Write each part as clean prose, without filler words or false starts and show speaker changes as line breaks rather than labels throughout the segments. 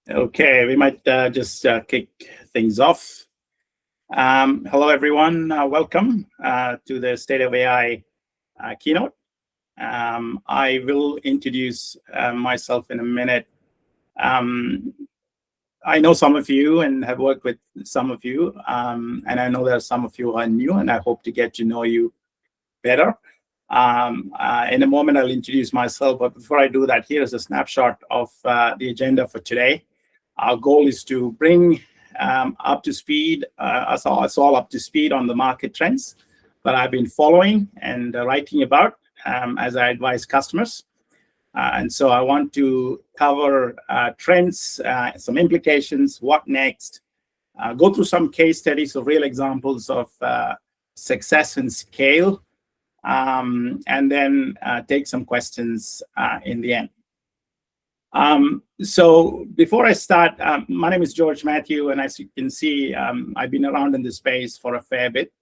Okay, we might just kick things off. Hello, everyone. Welcome to the State of AI keynote. I will introduce myself in a minute. Um, I know some of you and have worked with some of you, and I know there are some of you who are new, and I hope to get to know you better. In a moment, I'll introduce myself, but before I do that, here's a snapshot of the agenda for today. Our goal is to bring up to speed, us all up to speed on the market trends that I've been following and writing about as I advise customers. And so I want to cover trends, some implications, what next, go through some case studies of real examples of success and scale, and then take some questions in the end. So before I start, my name is George Matthew, and as you can see, I've been around in this space for a fair bit.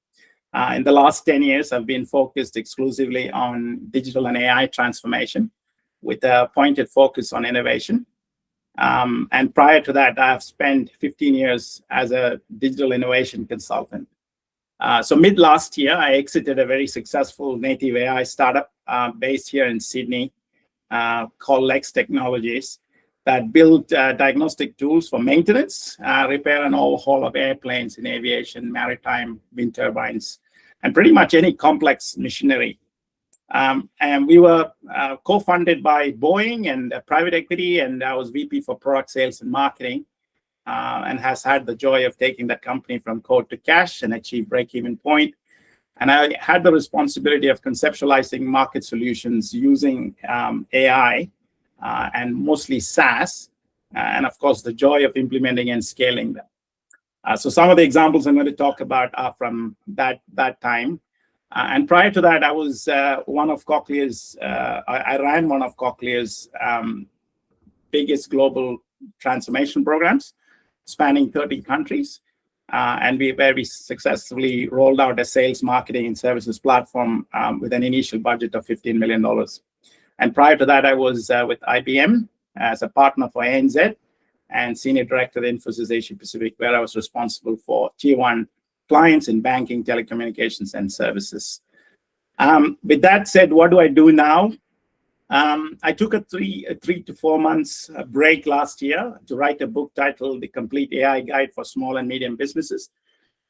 In the last 10 years, I've been focused exclusively on digital and AI transformation with a pointed focus on innovation. And prior to that, I've spent 15 years as a digital innovation consultant. So mid last year, I exited a very successful native AI startup based here in Sydney called Lex Technologies that built diagnostic tools for maintenance, repair and overhaul of airplanes in aviation, maritime, wind turbines, and pretty much any complex machinery. And we were co-funded by Boeing and private equity, and I was VP for product sales and marketing. And has had the joy of taking that company from code to cash and achieve break-even point. And I had the responsibility of conceptualizing market solutions using AI and mostly SaaS, and of course, the joy of implementing and scaling them. So some of the examples I'm going to talk about are from that time. And prior to that, I was one of Cochlear's, I ran one of Cochlear's biggest global transformation programs, spanning 30 countries. And we very successfully rolled out a sales, marketing, and services platform with an initial budget of $15 million. And prior to that, I was with IBM as a partner for ANZ and senior director at Infosys Asia Pacific, where I was responsible for tier one clients in banking, telecommunications, and services. With that said, what do I do now? I took a 3 to 4 months break last year to write a book titled The Complete AI Guide for Small and Medium Businesses,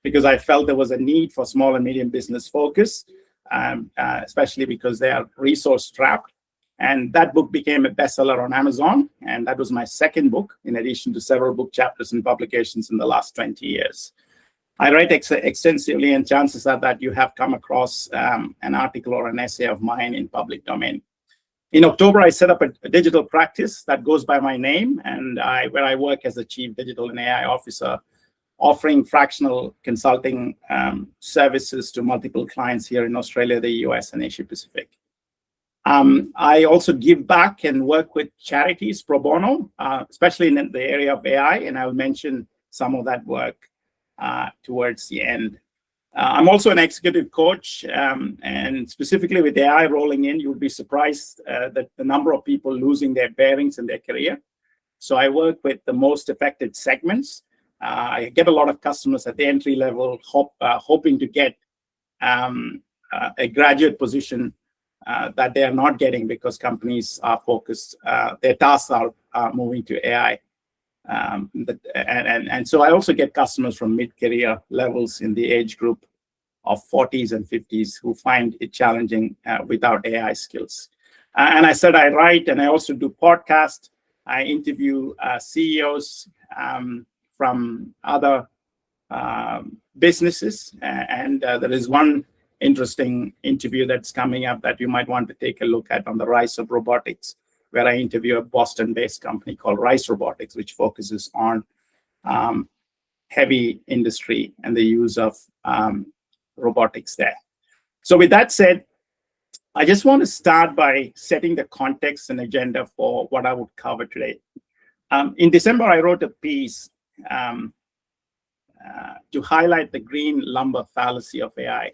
because I felt there was a need for small and medium business focus, especially because they are resource strapped. And that book became a bestseller on Amazon. And that was my second book, in addition to several book chapters and publications in the last 20 years. I write extensively, and chances are that you have come across an article or an essay of mine in public domain. In October, I set up a digital practice that goes by my name, and where I work as the Chief Digital and AI Officer, offering fractional consulting services to multiple clients here in Australia, the US, and Asia Pacific. I also give back and work with charities pro bono, especially in the area of AI, and I'll mention some of that work towards the end. I'm also an executive coach, and specifically with AI rolling in, you'll be surprised that the number of people losing their bearings in their career. So I work with the most affected segments. I get a lot of customers at the entry level hoping to get a graduate position that they are not getting because companies are focused, their tasks are moving to AI. And so I also get customers from mid-career levels in the age group of 40s and 50s who find it challenging without AI skills. And I said I write, and I also do podcasts. I interview CEOs from other businesses. And there is one interesting interview that's coming up that you might want to take a look at on the rise of robotics, where I interview a Boston-based company called Rise Robotics, which focuses on heavy industry and the use of robotics there. So with that said, I just want to start by setting the context and agenda for what I would cover today. In December, I wrote a piece to highlight the green lumber fallacy of AI,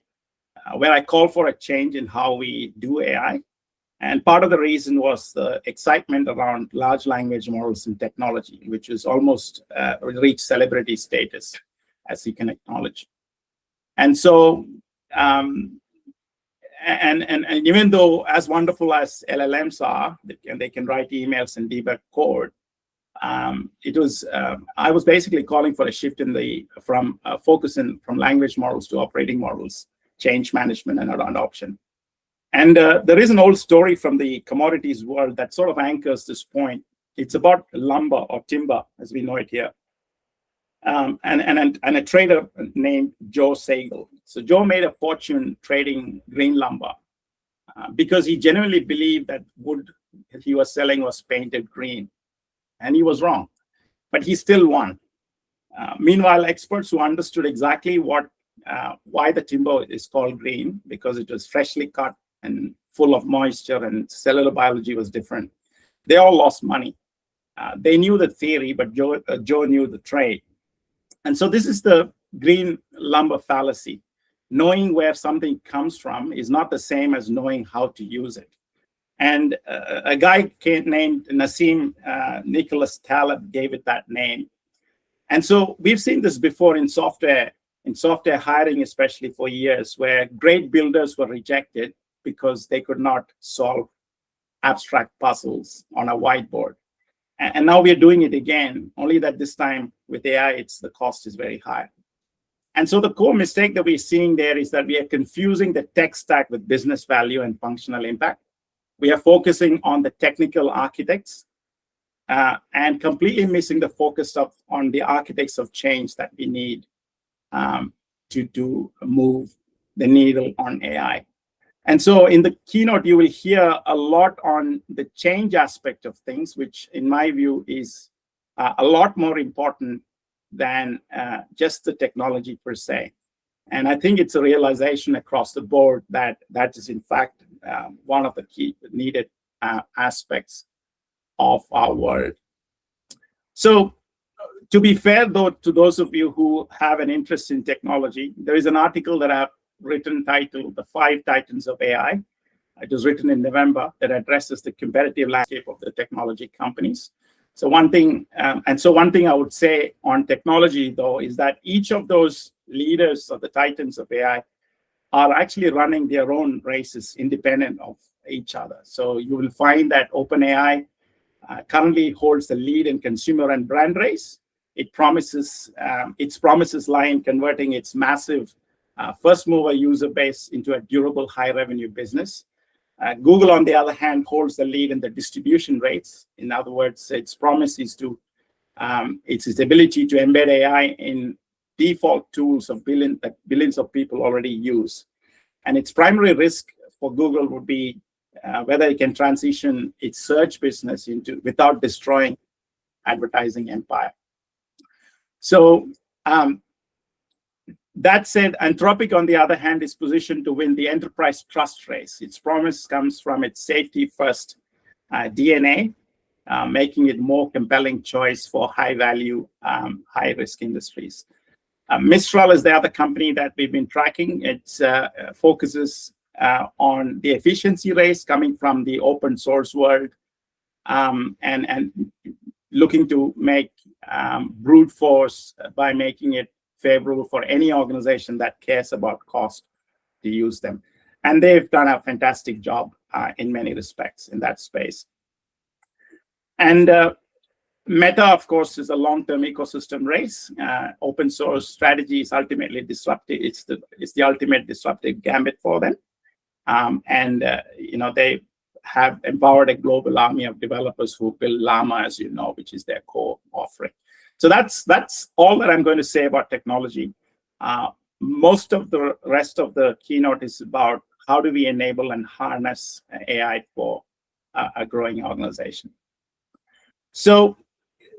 where I call for a change in how we do AI And part of the reason was the excitement around large language models and technology, which was almost reached celebrity status, as you can acknowledge. And so, and even though as wonderful as LLMs are, they can write emails and debug code, I was basically calling for a shift from focusing from language models to operating models, change management, and adoption. And there is an old story from the commodities world that sort of anchors this point. It's about lumber or timber, as we know it here, and a trader named Joe Sagal. So Joe made a fortune trading green lumber because he genuinely believed that wood he was selling was painted green, and he was wrong, but he still won. Meanwhile, experts who understood exactly why the timber is called green, because it was freshly cut and full of moisture and cellular biology was different, they all lost money. They knew the theory, but Joe knew the trade. And so this is the green lumber fallacy. Knowing where something comes from is not the same as knowing how to use it. And a guy named Nassim Nicholas Taleb gave it that name. And so we've seen this before in software hiring, especially for years, where great builders were rejected because they could not solve abstract puzzles on a whiteboard. And now we're doing it again, only that this time with AI, the cost is very high. And so the core mistake that we're seeing there is that we are confusing the tech stack with business value and functional impact. We are focusing on the technical architects and completely missing the focus on the architects of change that we need to move the needle on AI. And so in the keynote, you will hear a lot on the change aspect of things, which in my view is a lot more important than just the technology per se. And I think it's a realization across the board that is in fact one of the key needed aspects of our world. So to be fair, though, to those of you who have an interest in technology, there is an article that I've written titled The 5 Titans of AI. It was written in November that addresses the competitive landscape of the technology companies. So one thing I would say on technology, though, is that each of those leaders of the titans of AI are actually running their own races independent of each other. So you will find that OpenAI currently holds the lead in consumer and brand race. Its promises lie in converting its massive first mover user base into a durable high revenue business. Google, on the other hand, holds the lead in the distribution rates. In other words, its promise is it's its ability to embed AI in default tools that billions of people already use. And its primary risk for Google would be whether it can transition its search business without destroying advertising empire. So that said, Anthropic, on the other hand, is positioned to win the enterprise trust race. Its promise comes from its safety-first DNA, making it more compelling choice for high-value, high-risk industries. Mistral is the other company that we've been tracking. It focuses on the efficiency race coming from the open source world and looking to make brute force by making it favorable for any organization that cares about cost to use them. And they've done a fantastic job in many respects in that space. And Meta, of course, is a long-term ecosystem race. Open source strategy is ultimately disruptive. It's the ultimate disruptive gambit for them. They have empowered a global army of developers who build Llama, as you know, which is their core offering. So that's all that I'm going to say about technology. Most of the rest of the keynote is about how do we enable and harness AI for a growing organization. So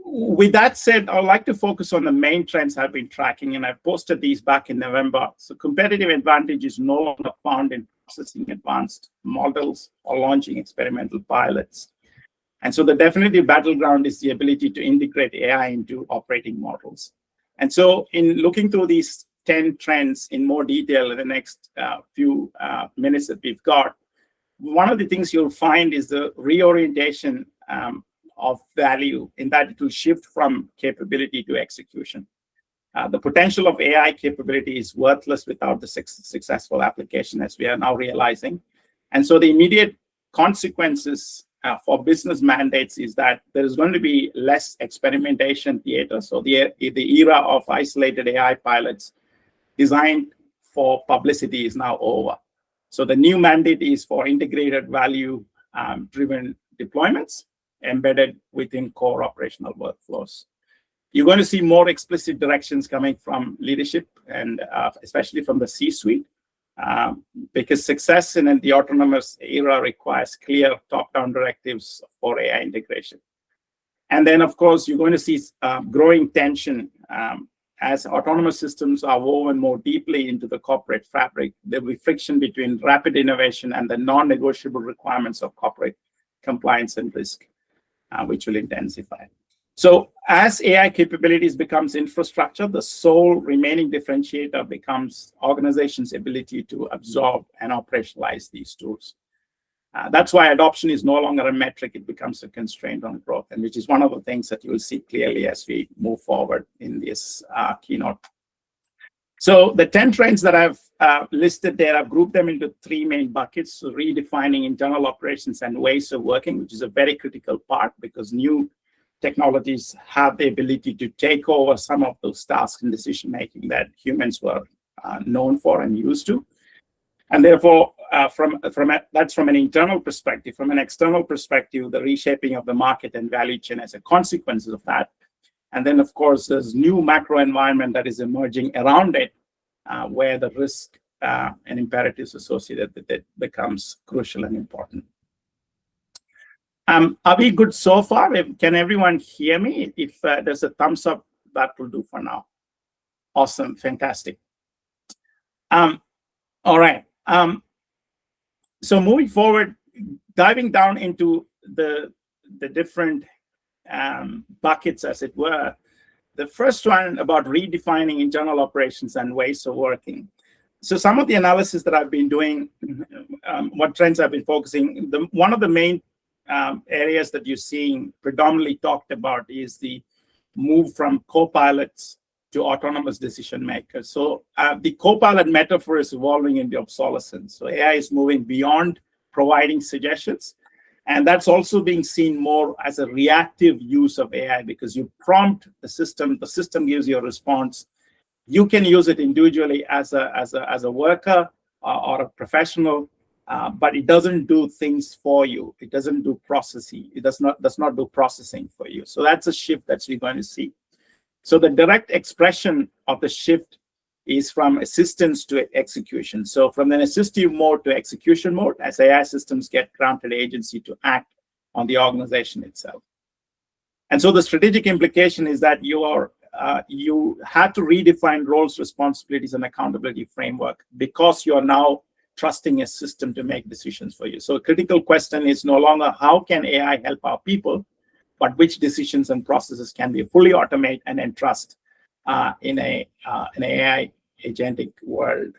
with that said, I'd like to focus on the main trends I've been tracking, and I posted these back in November. So competitive advantage is no longer found in processing advanced models or launching experimental pilots. And so the definitive battleground is the ability to integrate AI into operating models. And so in looking through these 10 trends in more detail in the next few minutes that we've got, one of the things you'll find is the reorientation of value, in that it will shift from capability to execution. The potential of AI capability is worthless without the successful application, as we are now realizing. And so the immediate consequences for business mandates is that there is going to be less experimentation theater. So the era of isolated AI pilots designed for publicity is now over. So the new mandate is for integrated value-driven deployments embedded within core operational workflows. You're going to see more explicit directions coming from leadership, and especially from the C-suite, because success in the autonomous era requires clear top-down directives for AI integration. And then, of course, you're going to see growing tension as autonomous systems are woven more deeply into the corporate fabric. There will be friction between rapid innovation and the non-negotiable requirements of corporate compliance and risk, which will intensify. So as AI capabilities becomes infrastructure, the sole remaining differentiator becomes organizations' ability to absorb and operationalize these tools. That's why adoption is no longer a metric, it becomes a constraint on growth, and which is one of the things that you will see clearly as we move forward in this keynote. So the 10 trends that I've listed there, I've grouped them into 3 main buckets. So redefining internal operations and ways of working, which is a very critical part, because new technologies have the ability to take over some of those tasks and decision-making that humans were known for and used to. And therefore, that's from an internal perspective. From an external perspective, the reshaping of the market and value chain as a consequence of that. And then, of course, there's new macro environment that is emerging around it, where the risk and imperatives associated with it becomes crucial and important. Are we good so far? Can everyone hear me? If there's a thumbs up, that will do for now. Awesome, fantastic. All right. So moving forward, diving down into the different buckets, as it were. The first one about redefining internal operations and ways of working. So some of the analysis that I've been doing, what trends I've been focusing, one of the main areas that you're seeing predominantly talked about is the move from co-pilots to autonomous decision makers. So the co-pilot metaphor is evolving into obsolescence. So AI is moving beyond providing suggestions. And that's also being seen more as a reactive use of AI, because you prompt the system gives you a response. You can use it individually as a worker or a professional, but it doesn't do things for you. It doesn't do processing. It does not do processing for you. So that's a shift that we're going to see. So the direct expression of the shift is from assistance to execution. So from an assistive mode to execution mode, as AI systems get granted agency to act on the organization itself. And so the strategic implication is that you have to redefine roles, responsibilities, and accountability framework, because you are now trusting a system to make decisions for you. So a critical question is no longer how can AI help our people, but which decisions and processes can we fully automate and entrust in an AI agentic world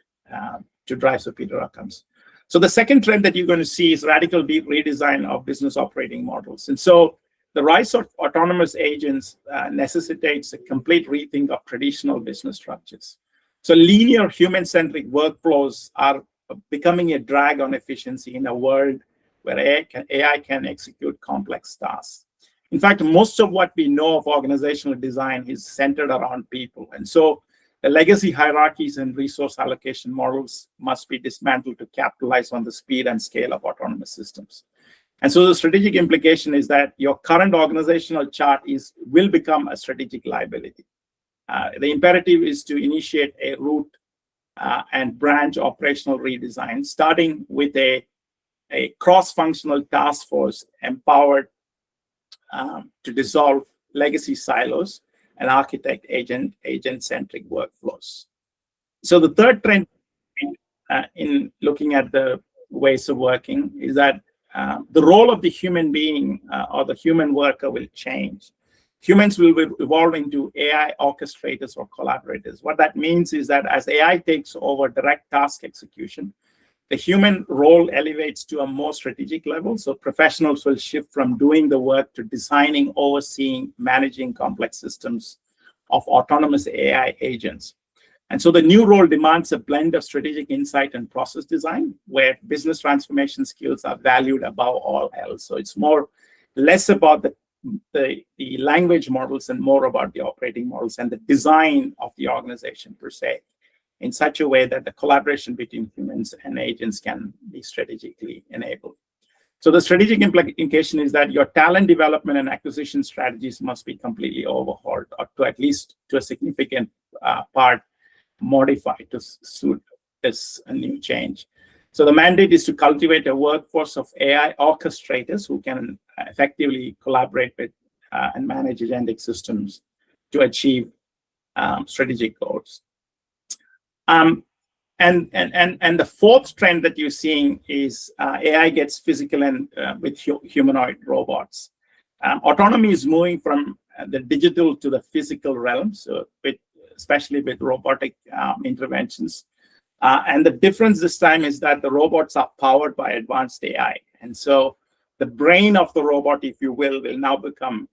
to drive superior outcomes. So the second trend that you're going to see is radical redesign of business operating models. And so the rise of autonomous agents necessitates a complete rethink of traditional business structures. So linear human-centric workflows are becoming a drag on efficiency in a world where AI can execute complex tasks. In fact, most of what we know of organizational design is centered around people. And so the legacy hierarchies and resource allocation models must be dismantled to capitalize on the speed and scale of autonomous systems. And so the strategic implication is that your current organizational chart will become a strategic liability. The imperative is to initiate a root and branch operational redesign, starting with a cross-functional task force empowered to dissolve legacy silos and architect agent-centric workflows. So the third trend in looking at the ways of working is that the role of the human being or the human worker will change. Humans will evolve into AI orchestrators or collaborators. What that means is that as AI takes over direct task execution, the human role elevates to a more strategic level. So professionals will shift from doing the work to designing, overseeing, managing complex systems of autonomous AI agents. And so the new role demands a blend of strategic insight and process design, where business transformation skills are valued above all else. So it's less about the language models and more about the operating models and the design of the organization per se, in such a way that the collaboration between humans and agents can be strategically enabled. So the strategic implication is that your talent development and acquisition strategies must be completely overhauled, or to at least to a significant part modified to suit this new change. So the mandate is to cultivate a workforce of AI orchestrators who can effectively collaborate with and manage agentic systems to achieve strategic goals. And the fourth trend that you're seeing is AI gets physical and with humanoid robots. Autonomy is moving from the digital to the physical realm, so especially with robotic interventions. And the difference this time is that the robots are powered by advanced AI. And so the brain of the robot, if you will now become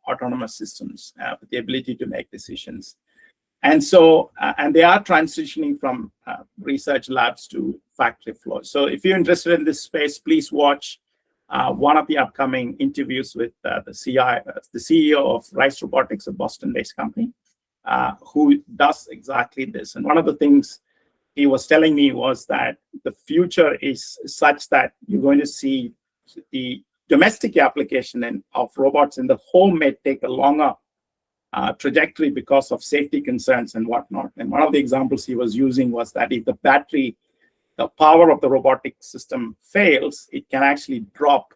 autonomous systems with the ability to make decisions. And so, and they are transitioning from research labs to factory floors. So if you're interested in this space, please watch one of the upcoming interviews with the CEO of Rice Robotics, a Boston-based company, who does exactly this. And one of the things he was telling me was that the future is such that you're going to see the domestic application of robots in the home may take a longer trajectory because of safety concerns and whatnot. And one of the examples he was using was that if the power of the robotic system fails, it can actually drop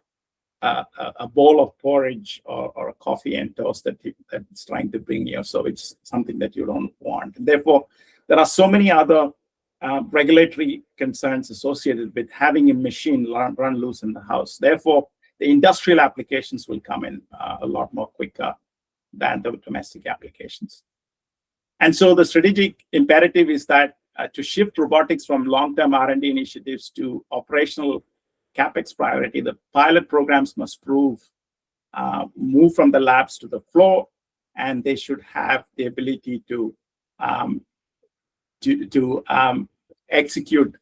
a bowl of porridge or a coffee and toast that it's trying to bring you. So it's something that you don't want. And therefore, there are so many other regulatory concerns associated with having a machine run loose in the house. Therefore, the industrial applications will come in a lot more quicker than the domestic applications. And so the strategic imperative is that to shift robotics from long-term R&D initiatives to operational CapEx priority, the pilot programs must move from the labs to the floor, and they should have the ability to execute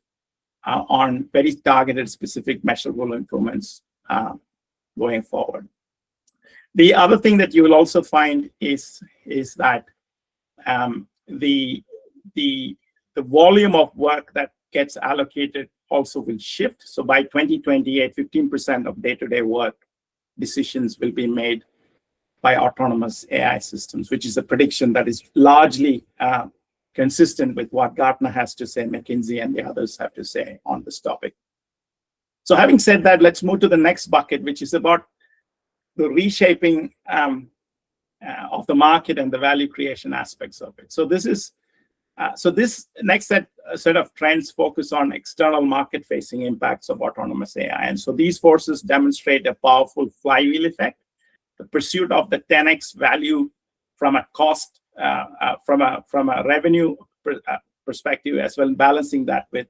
on very targeted, specific, measurable improvements going forward. The other thing that you will also find is that the volume of work that gets allocated also will shift. So by 2028, 15% of day-to-day work decisions will be made by autonomous AI systems, which is a prediction that is largely consistent with what Gartner has to say, McKinsey and the others have to say on this topic. So having said that, let's move to the next bucket, which is about the reshaping of the market and the value creation aspects of it. So this next set of trends focus on external market-facing impacts of autonomous AI. And so these forces demonstrate a powerful flywheel effect, the pursuit of the 10x value from a cost, from a revenue perspective, as well, balancing that with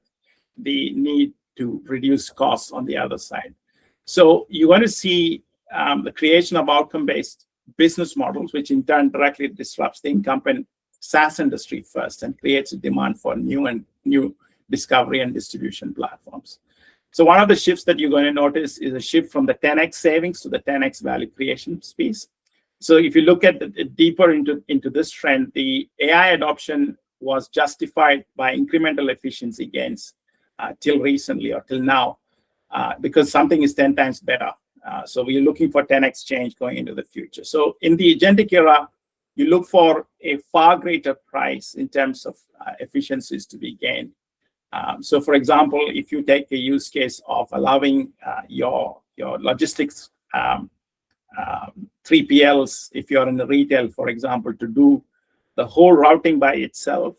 the need to reduce costs on the other side. So you're going to see the creation of outcome-based business models, which in turn directly disrupts the incumbent SaaS industry first and creates a demand for new discovery and distribution platforms. So one of the shifts that you're going to notice is a shift from the 10x savings to the 10x value creation piece. So if you look at deeper into this trend, the AI adoption was justified by incremental efficiency gains till recently or till now, because something is 10 times better. So we're looking for 10x change going into the future. So in the agentic era, you look for a far greater price in terms of efficiencies to be gained. So for example, if you take a use case of allowing your logistics 3PLs, if you're in the retail, for example, to do the whole routing by itself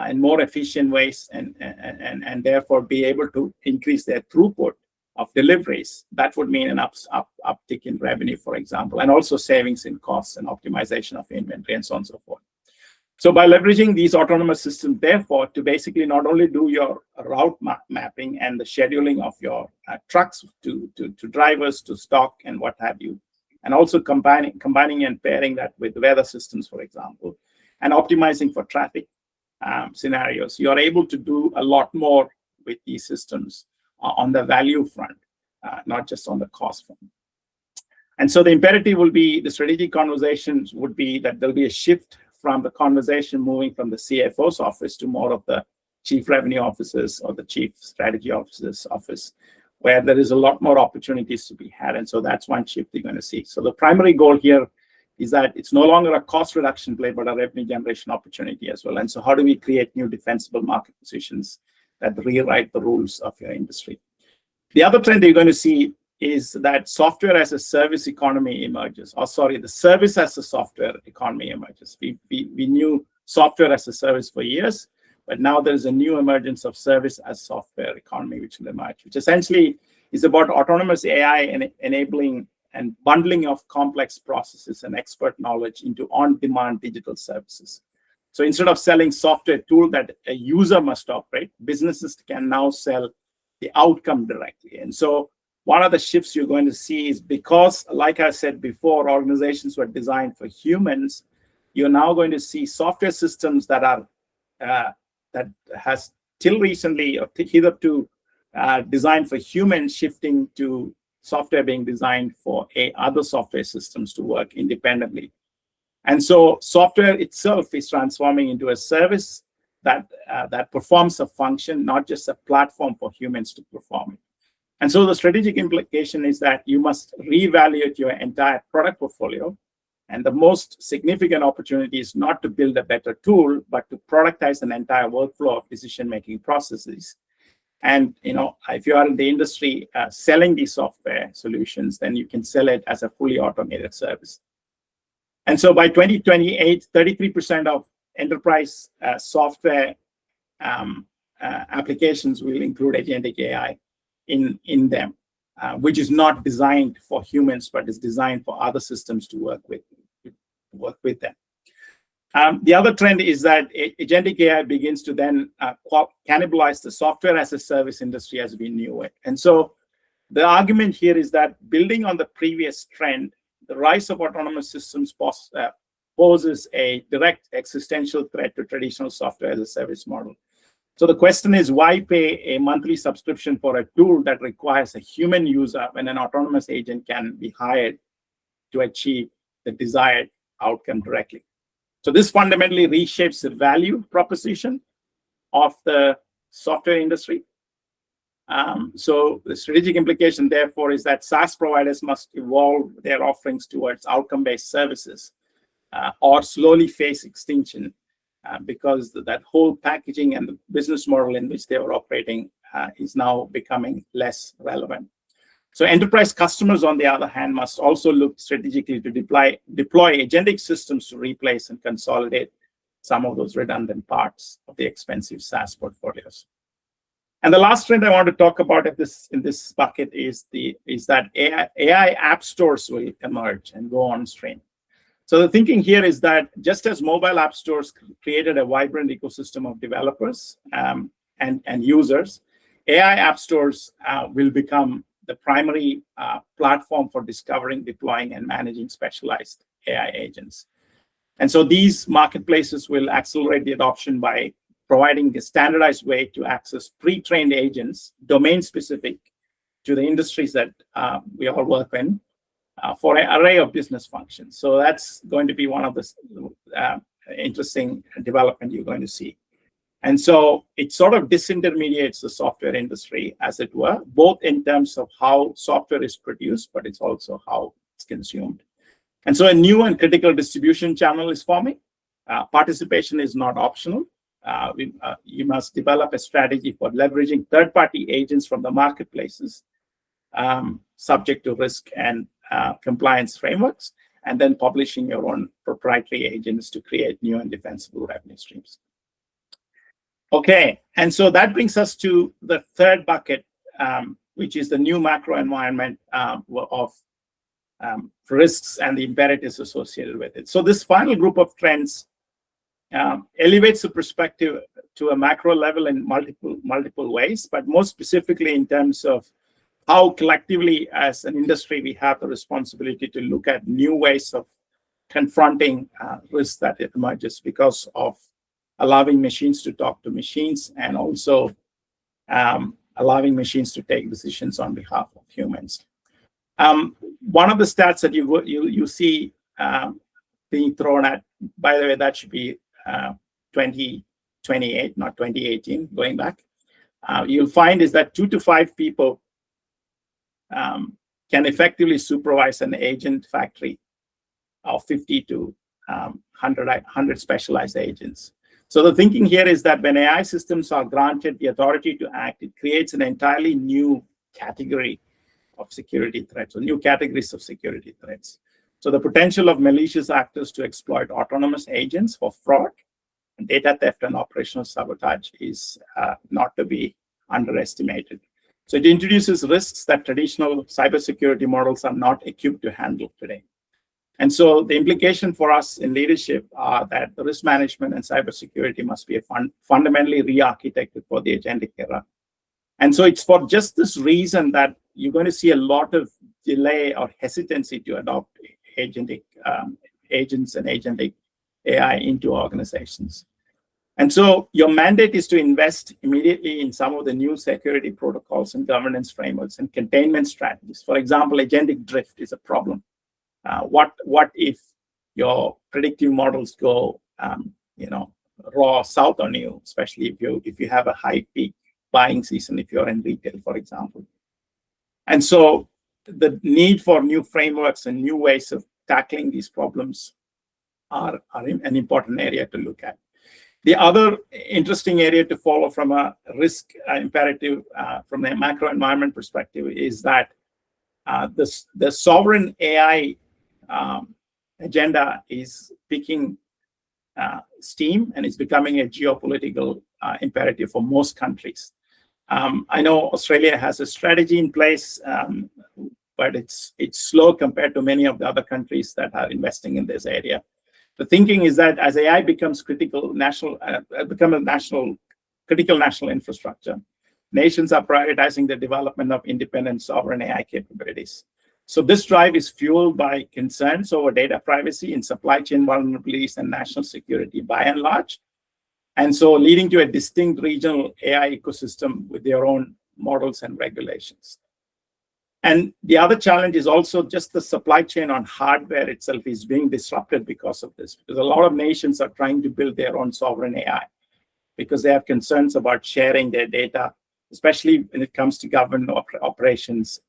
in more efficient ways and therefore be able to increase their throughput of deliveries, that would mean an uptick in revenue, for example, and also savings in costs and optimization of inventory and so on and so forth. So by leveraging these autonomous systems, therefore, to basically not only do your route mapping and the scheduling of your trucks to drivers, to stock and what have you, and also combining and pairing that with weather systems, for example, and optimizing for traffic scenarios, you are able to do a lot more with these systems on the value front, not just on the cost front. And so the imperative will be, the strategic conversations would be that there'll be a shift from the conversation moving from the CFO's office to more of the chief revenue officers or the chief strategy officer's office, where there is a lot more opportunities to be had. And so that's one shift you're going to see. So the primary goal here is that it's no longer a cost reduction play, but a revenue generation opportunity as well. And so how do we create new defensible market positions that rewrite the rules of your industry? The other trend you're going to see is that software as a service economy emerges. Or sorry, the service as a software economy emerges. We knew software as a service for years, but now there's a new emergence of service as software economy which will emerge, which essentially is about autonomous AI and enabling and bundling of complex processes and expert knowledge into on-demand digital services. So instead of selling software tool that a user must operate, businesses can now sell the outcome directly. And so one of the shifts you're going to see is, because, like I said before, organizations were designed for humans, you're now going to see software systems that are that has till recently or hitherto designed for humans shifting to software being designed for other software systems to work independently. And so software itself is transforming into a service that performs a function, not just a platform for humans to perform it. And so the strategic implication is that you must reevaluate your entire product portfolio. And the most significant opportunity is not to build a better tool, but to productize an entire workflow of decision-making processes. And if you are in the industry selling these software solutions, then you can sell it as a fully automated service. And so by 2028, 33% of enterprise software applications will include agentic AI in them, which is not designed for humans, but is designed for other systems to work with them. The other trend is that agentic AI begins to then cannibalize the software as a service industry as we knew it. And so the argument here is that, building on the previous trend, the rise of autonomous systems poses a direct existential threat to traditional software as a service model. So the question is, why pay a monthly subscription for a tool that requires a human user when an autonomous agent can be hired to achieve the desired outcome directly? So this fundamentally reshapes the value proposition of the software industry. So the strategic implication, therefore, is that SaaS providers must evolve their offerings towards outcome-based services or slowly face extinction, because that whole packaging and the business model in which they were operating is now becoming less relevant. So enterprise customers, on the other hand, must also look strategically to deploy agentic systems to replace and consolidate some of those redundant parts of the expensive SaaS portfolios. And the last trend I want to talk about in this bucket is that AI app stores will emerge and go on stream. So the thinking here is that, just as mobile app stores created a vibrant ecosystem of developers and users, AI app stores will become the primary platform for discovering, deploying, and managing specialized AI agents. And so these marketplaces will accelerate the adoption by providing a standardized way to access pre-trained agents, domain-specific to the industries that we all work in, for an array of business functions. So that's going to be one of the interesting development you're going to see. And so it sort of disintermediates the software industry, as it were, both in terms of how software is produced, but it's also how it's consumed. And so a new and critical distribution channel is forming. Participation is not optional. You must develop a strategy for leveraging third-party agents from the marketplaces, subject to risk and compliance frameworks, and then publishing your own proprietary agents to create new and defensible revenue streams. Okay, and so that brings us to the third bucket, which is the new macro environment of risks and the imperatives associated with it. So this final group of trends elevates the perspective to a macro level in multiple ways, but more specifically in terms of how collectively as an industry we have the responsibility to look at new ways of confronting risks that it emerges because of allowing machines to talk to machines and also allowing machines to take decisions on behalf of humans. One of the stats that you see being thrown at, by the way, that should be 2028, not 2018, going back. You'll find is that 2 to 5 people can effectively supervise an agent factory of 50 to 100 specialized agents. So the thinking here is that when AI systems are granted the authority to act, it creates an entirely new category of security threats, or new categories of security threats. So the potential of malicious actors to exploit autonomous agents for fraud, data theft, and operational sabotage is not to be underestimated. So it introduces risks that traditional cybersecurity models are not equipped to handle today. And so the implication for us in leadership are that the risk management and cybersecurity must be fundamentally re-architected for the agentic era. And so it's for just this reason that you're going to see a lot of delay or hesitancy to adopt agentic agents and agentic AI into organizations. And so your mandate is to invest immediately in some of the new security protocols and governance frameworks and containment strategies. For example, agentic drift is a problem. What if your predictive models go, raw south on you, especially if you have a high peak buying season, if you're in retail, for example. And so the need for new frameworks and new ways of tackling these problems are an important area to look at. The other interesting area to follow from a risk imperative, from a macro environment perspective, is that the sovereign AI agenda is picking steam and it's becoming a geopolitical imperative for most countries. I know Australia has a strategy in place, but it's slow compared to many of the other countries that are investing in this area. The thinking is that as AI becomes critical national infrastructure, nations are prioritizing the development of independent sovereign AI capabilities. So this drive is fueled by concerns over data privacy and supply chain vulnerabilities and national security by and large. And so leading to a distinct regional AI ecosystem with their own models and regulations. And the other challenge is also just the supply chain on hardware itself is being disrupted because of this, because a lot of nations are trying to build their own sovereign AI because they have concerns about sharing their data, especially when it comes to government operations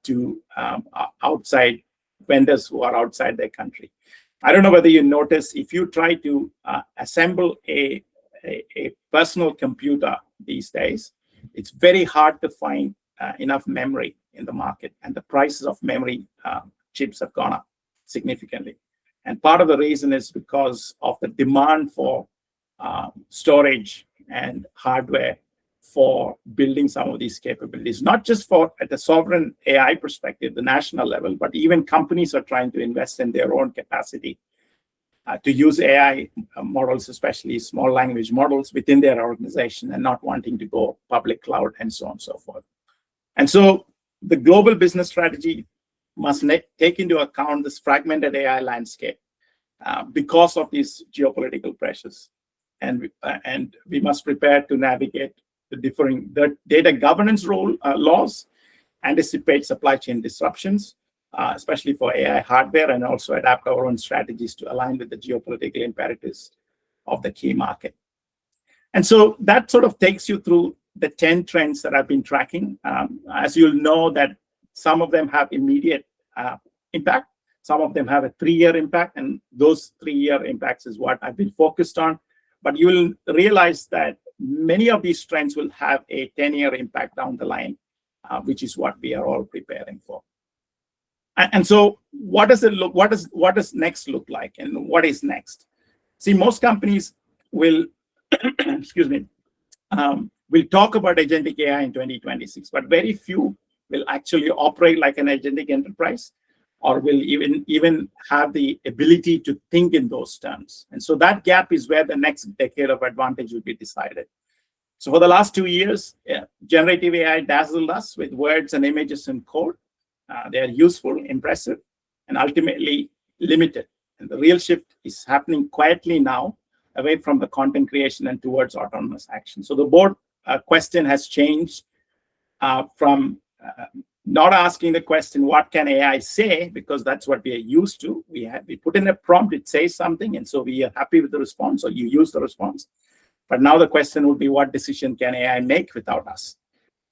to outside vendors who are outside their country. I don't know whether you notice, if you try to assemble a personal computer these days, it's very hard to find enough memory in the market, and the prices of memory chips have gone up significantly. And part of the reason is because of the demand for storage and hardware for building some of these capabilities, not just for at the sovereign AI perspective, the national level, but even companies are trying to invest in their own capacity to use AI models, especially small language models within their organization and not wanting to go public cloud and so on and so forth. And so the global business strategy must take into account this fragmented AI landscape because of these geopolitical pressures. And we must prepare to navigate the differing data governance laws, anticipate supply chain disruptions, especially for AI hardware, and also adapt our own strategies to align with the geopolitical imperatives of the key market. And so that sort of takes you through the 10 trends that I've been tracking. As you'll know, that some of them have immediate impact, some of them have a 3-year impact, and those 3-year impacts is what I've been focused on. But you'll realize that many of these trends will have a 10-year impact down the line, which is what we are all preparing for. And so what does it look? What does next look like, and what is next? See, most companies will, excuse me, will talk about agentic AI in 2026, but very few will actually operate like an agentic enterprise or will even have the ability to think in those terms. And so that gap is where the next decade of advantage will be decided. So for the last 2 years, generative AI dazzled us with words and images and code. They are useful, impressive, and ultimately limited. And the real shift is happening quietly now, away from the content creation and towards autonomous action. So the board question has changed from not asking the question, what can AI say? Because that's what we are used to. We put in a prompt, it says something, and so we are happy with the response, or you use the response. But now the question would be, what decision can AI make without us?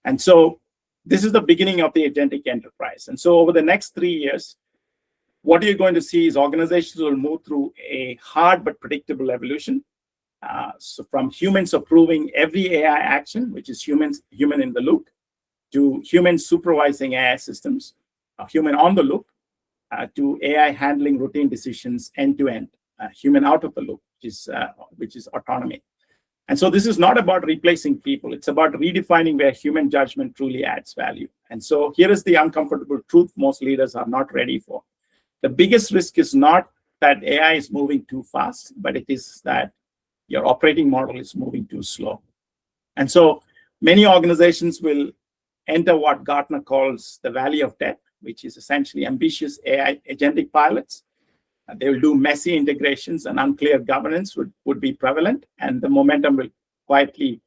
And so this is the beginning of the agentic enterprise. And so over the next 3 years, what you're going to see is organizations will move through a hard but predictable evolution. So from humans approving every AI action, which is human in the loop, to human supervising AI systems, human on the loop, to AI handling routine decisions end to end, human out of the loop, which is autonomy. And so this is not about replacing people. It's about redefining where human judgment truly adds value. And so here is the uncomfortable truth most leaders are not ready for. The biggest risk is not that AI is moving too fast, but it is that your operating model is moving too slow. And so many organizations will enter what Gartner calls the valley of death, which is essentially ambitious AI agentic pilots. They will do messy integrations, and unclear governance would be prevalent, and the momentum will quietly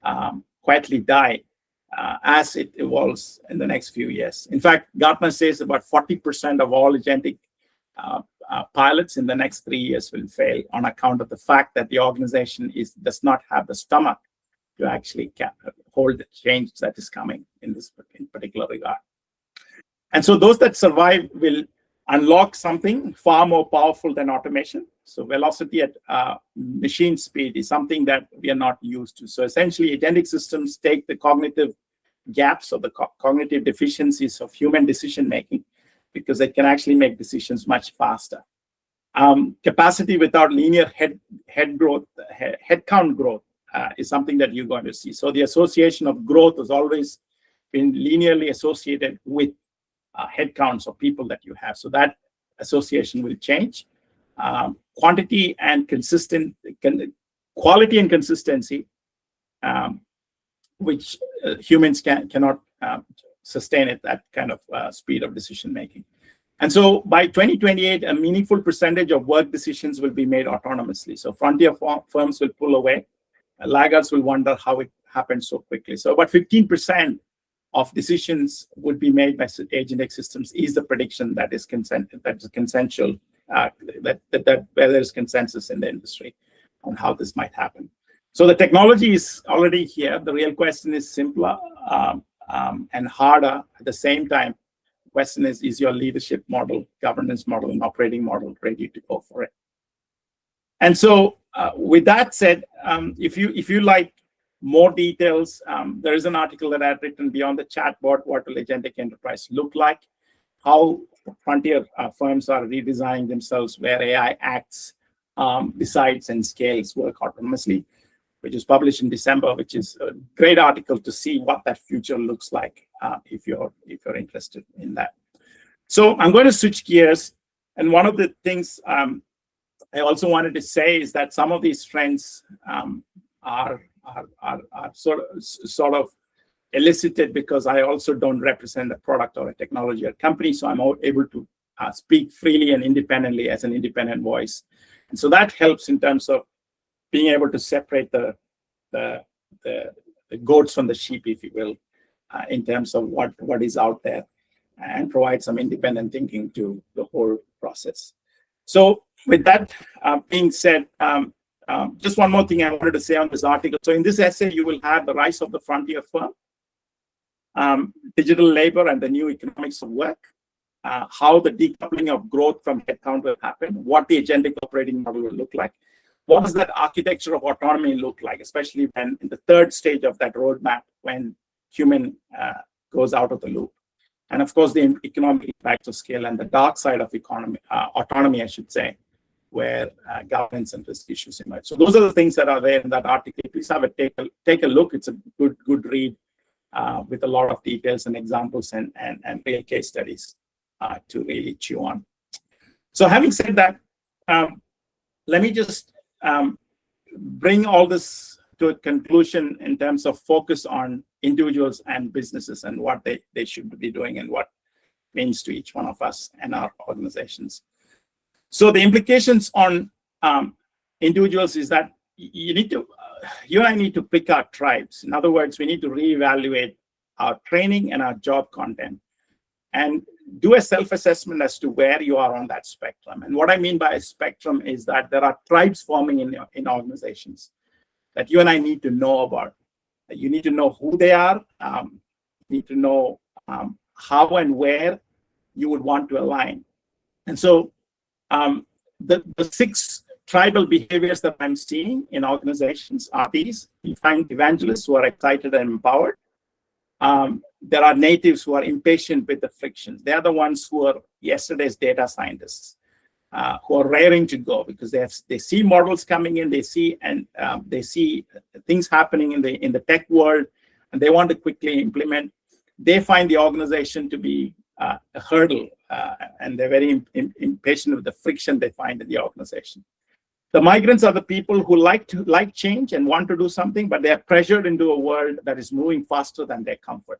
die as it evolves in the next few years. In fact, Gartner says about 40% of all agentic pilots in the next 3 years will fail on account of the fact that the organization does not have the stomach to actually hold the change that is coming in particular regard. And so those that survive will unlock something far more powerful than automation. So velocity at machine speed is something that we are not used to. So essentially, agentic systems take the cognitive gaps or the cognitive deficiencies of human decision making, because they can actually make decisions much faster. Capacity without linear headcount growth is something that you're going to see. So the association of growth has always been linearly associated with headcounts of people that you have. So that association will change. Quality and consistency, which humans cannot sustain at that kind of speed of decision making. And so by 2028, a meaningful percentage of work decisions will be made autonomously. So frontier firms will pull away. Laggards will wonder how it happened so quickly. So about 15% of decisions would be made by agentic systems is the prediction that is consensual, that where there's consensus in the industry on how this might happen. So the technology is already here. The real question is simpler and harder at the same time. The question is your leadership model, governance model, and operating model ready to go for it? And so with that said, if you like more details, there is an article that I've written beyond the chatbot. What will agentic enterprise look like? How frontier firms are redesigning themselves, where AI acts, decides, and scales work autonomously, which is published in December, which is a great article to see what that future looks like if you're interested in that. So I'm going to switch gears, and one of the things I also wanted to say is that some of these trends are sort of elicited because I also don't represent a product or a technology or company, so I'm able to speak freely and independently as an independent voice. And so that helps in terms of being able to separate the goats from the sheep, if you will, in terms of what is out there, and provide some independent thinking to the whole process. So with that being said, just one more thing I wanted to say on this article. So in this essay, you will have the rise of the frontier firm, digital labor and the new economics of work, how the decoupling of growth from headcount will happen, what the agentic operating model will look like, what does that architecture of autonomy look like, especially when in the third stage of that roadmap, when human goes out of the loop. And of course, the economic impact of scale and the dark side of autonomy, I should say, where governance and risk issues emerge. So those are the things that are there in that article. Please have a take a look. It's a good read with a lot of details and examples and real case studies. to really chew on. So having said that, let me just bring all this to a conclusion in terms of focus on individuals and businesses and what they should be doing and what means to each one of us and our organizations. So the implications on individuals is that you and I need to pick our tribes. In other words, we need to reevaluate our training and our job content and do a self-assessment as to where you are on that spectrum. And what I mean by a spectrum is that there are tribes forming in organizations that you and I need to know about. You need to know who they are. You need to know how and where you would want to align. And so the 6 tribal behaviors that I'm seeing in organizations are these. You find evangelists who are excited and empowered. There are natives who are impatient with the frictions. They are the ones who are yesterday's data scientists, who are raring to go because they see models coming in, they see things happening in the tech world, and they want to quickly implement. They find the organization to be a hurdle, and they're very impatient with the friction they find in the organization. The migrants are the people who like change and want to do something, but they are pressured into a world that is moving faster than their comfort.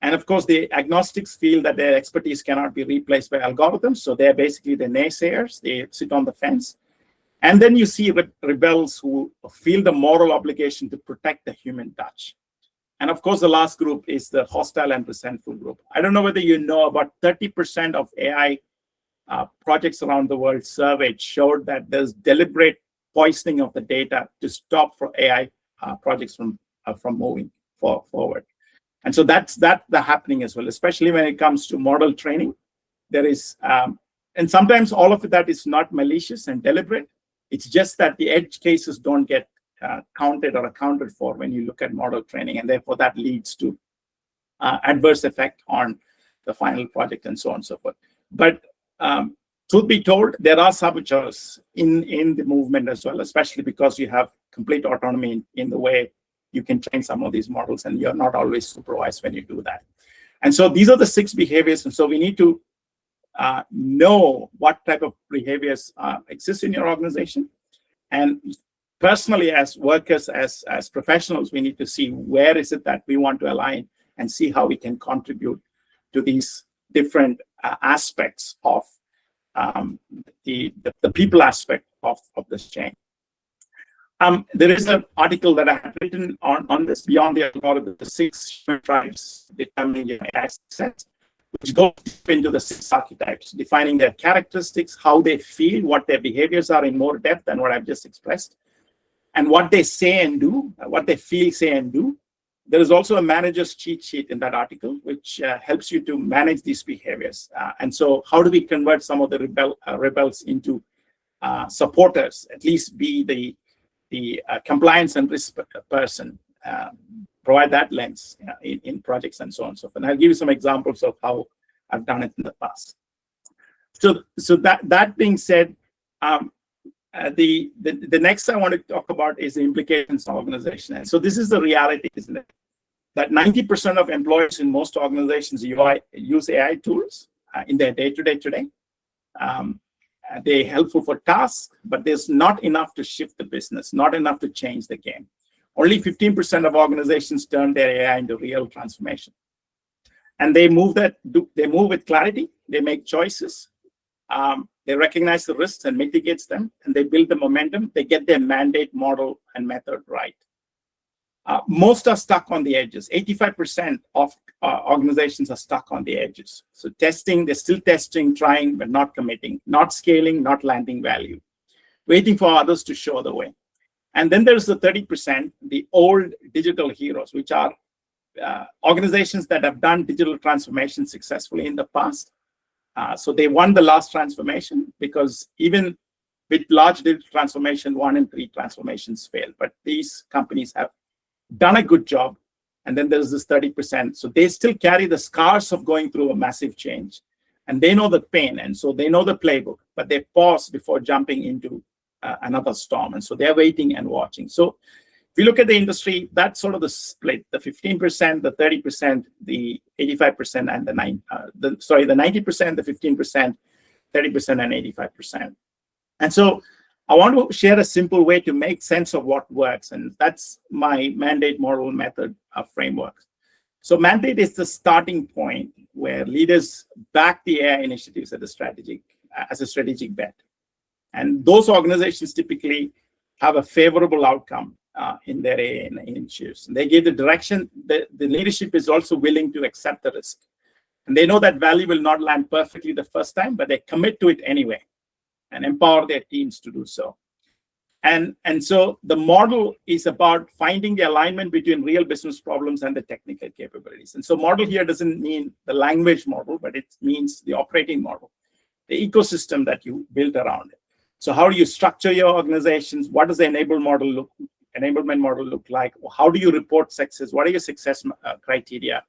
And of course, the agnostics feel that their expertise cannot be replaced by algorithms. So they're basically the naysayers. They sit on the fence. And then you see rebels who feel the moral obligation to protect the human touch. And of course, the last group is the hostile and resentful group. I don't know whether you know, about 30% of AI projects around the world surveyed showed that there's deliberate poisoning of the data to stop for AI projects from moving forward. And so that's happening as well, especially when it comes to model training. There is, and sometimes all of that is not malicious and deliberate. It's just that the edge cases don't get counted or accounted for when you look at model training, and therefore that leads to adverse effect on the final project and so on and so forth. But truth be told, there are saboteurs in the movement as well, especially because you have complete autonomy in the way you can train some of these models, and you're not always supervised when you do that. And so these are the 6 behaviors, and so we need to know what type of behaviors exist in your organization. And personally, as workers, as professionals, we need to see where is it that we want to align and see how we can contribute to these different aspects of the people aspect of this chain. There is an article that I have written on this, Beyond the Algorithm, the 6 human tribes determining your AI success, which goes into the 6 archetypes, defining their characteristics, how they feel, what their behaviors are in more depth than what I've just expressed, and what they say and do, what they feel, say, and do. There is also a manager's cheat sheet in that article, which helps you to manage these behaviors. And so how do we convert some of the rebels into supporters, at least be the compliance and risk person, provide that lens in projects and so on and so forth. And I'll give you some examples of how I've done it in the past. So that being said, the next I want to talk about is the implications of organization. And so this is the reality, isn't it? That 90% of employees in most organizations use AI tools in their day-to-day today. They're helpful for tasks, but there's not enough to shift the business, not enough to change the game. Only 15% of organizations turn their AI into real transformation. And they move with clarity, they make choices, they recognize the risks and mitigates them, and they build the momentum, they get their mandate, model, and method right. Most are stuck on the edges. 85% of organizations are stuck on the edges. So they're still testing, trying, but not committing, not scaling, not landing value, waiting for others to show the way. And then there's the 30%, the old digital heroes, which are organizations that have done digital transformation successfully in the past. So they won the last transformation, because even with large digital transformation, 1 in 3 transformations fail. But these companies have done a good job. And then there's this 30%. So they still carry the scars of going through a massive change. And they know the pain. And so they know the playbook, but they pause before jumping into another storm. And so they're waiting and watching. So If you look at the industry, that's sort of the split: the 15%, the 30%, the 85%, and the 90%, the 15%, 30%, and 85%. And so I want to share a simple way to make sense of what works, and that's my mandate model method framework. So mandate is the starting point where leaders back the AI initiatives as a strategic bet. And those organizations typically have a favorable outcome in their AI initiatives. And they give the direction. The leadership is also willing to accept the risk. And they know that value will not land perfectly the first time, but they commit to it anyway and empower their teams to do so. And so the model is about finding the alignment between real business problems and the technical capabilities. And so model here doesn't mean the language model, but it means the operating model, the ecosystem that you build around it. So how do you structure your organizations? What does the enablement model look like? How do you report success? What are your success criteria?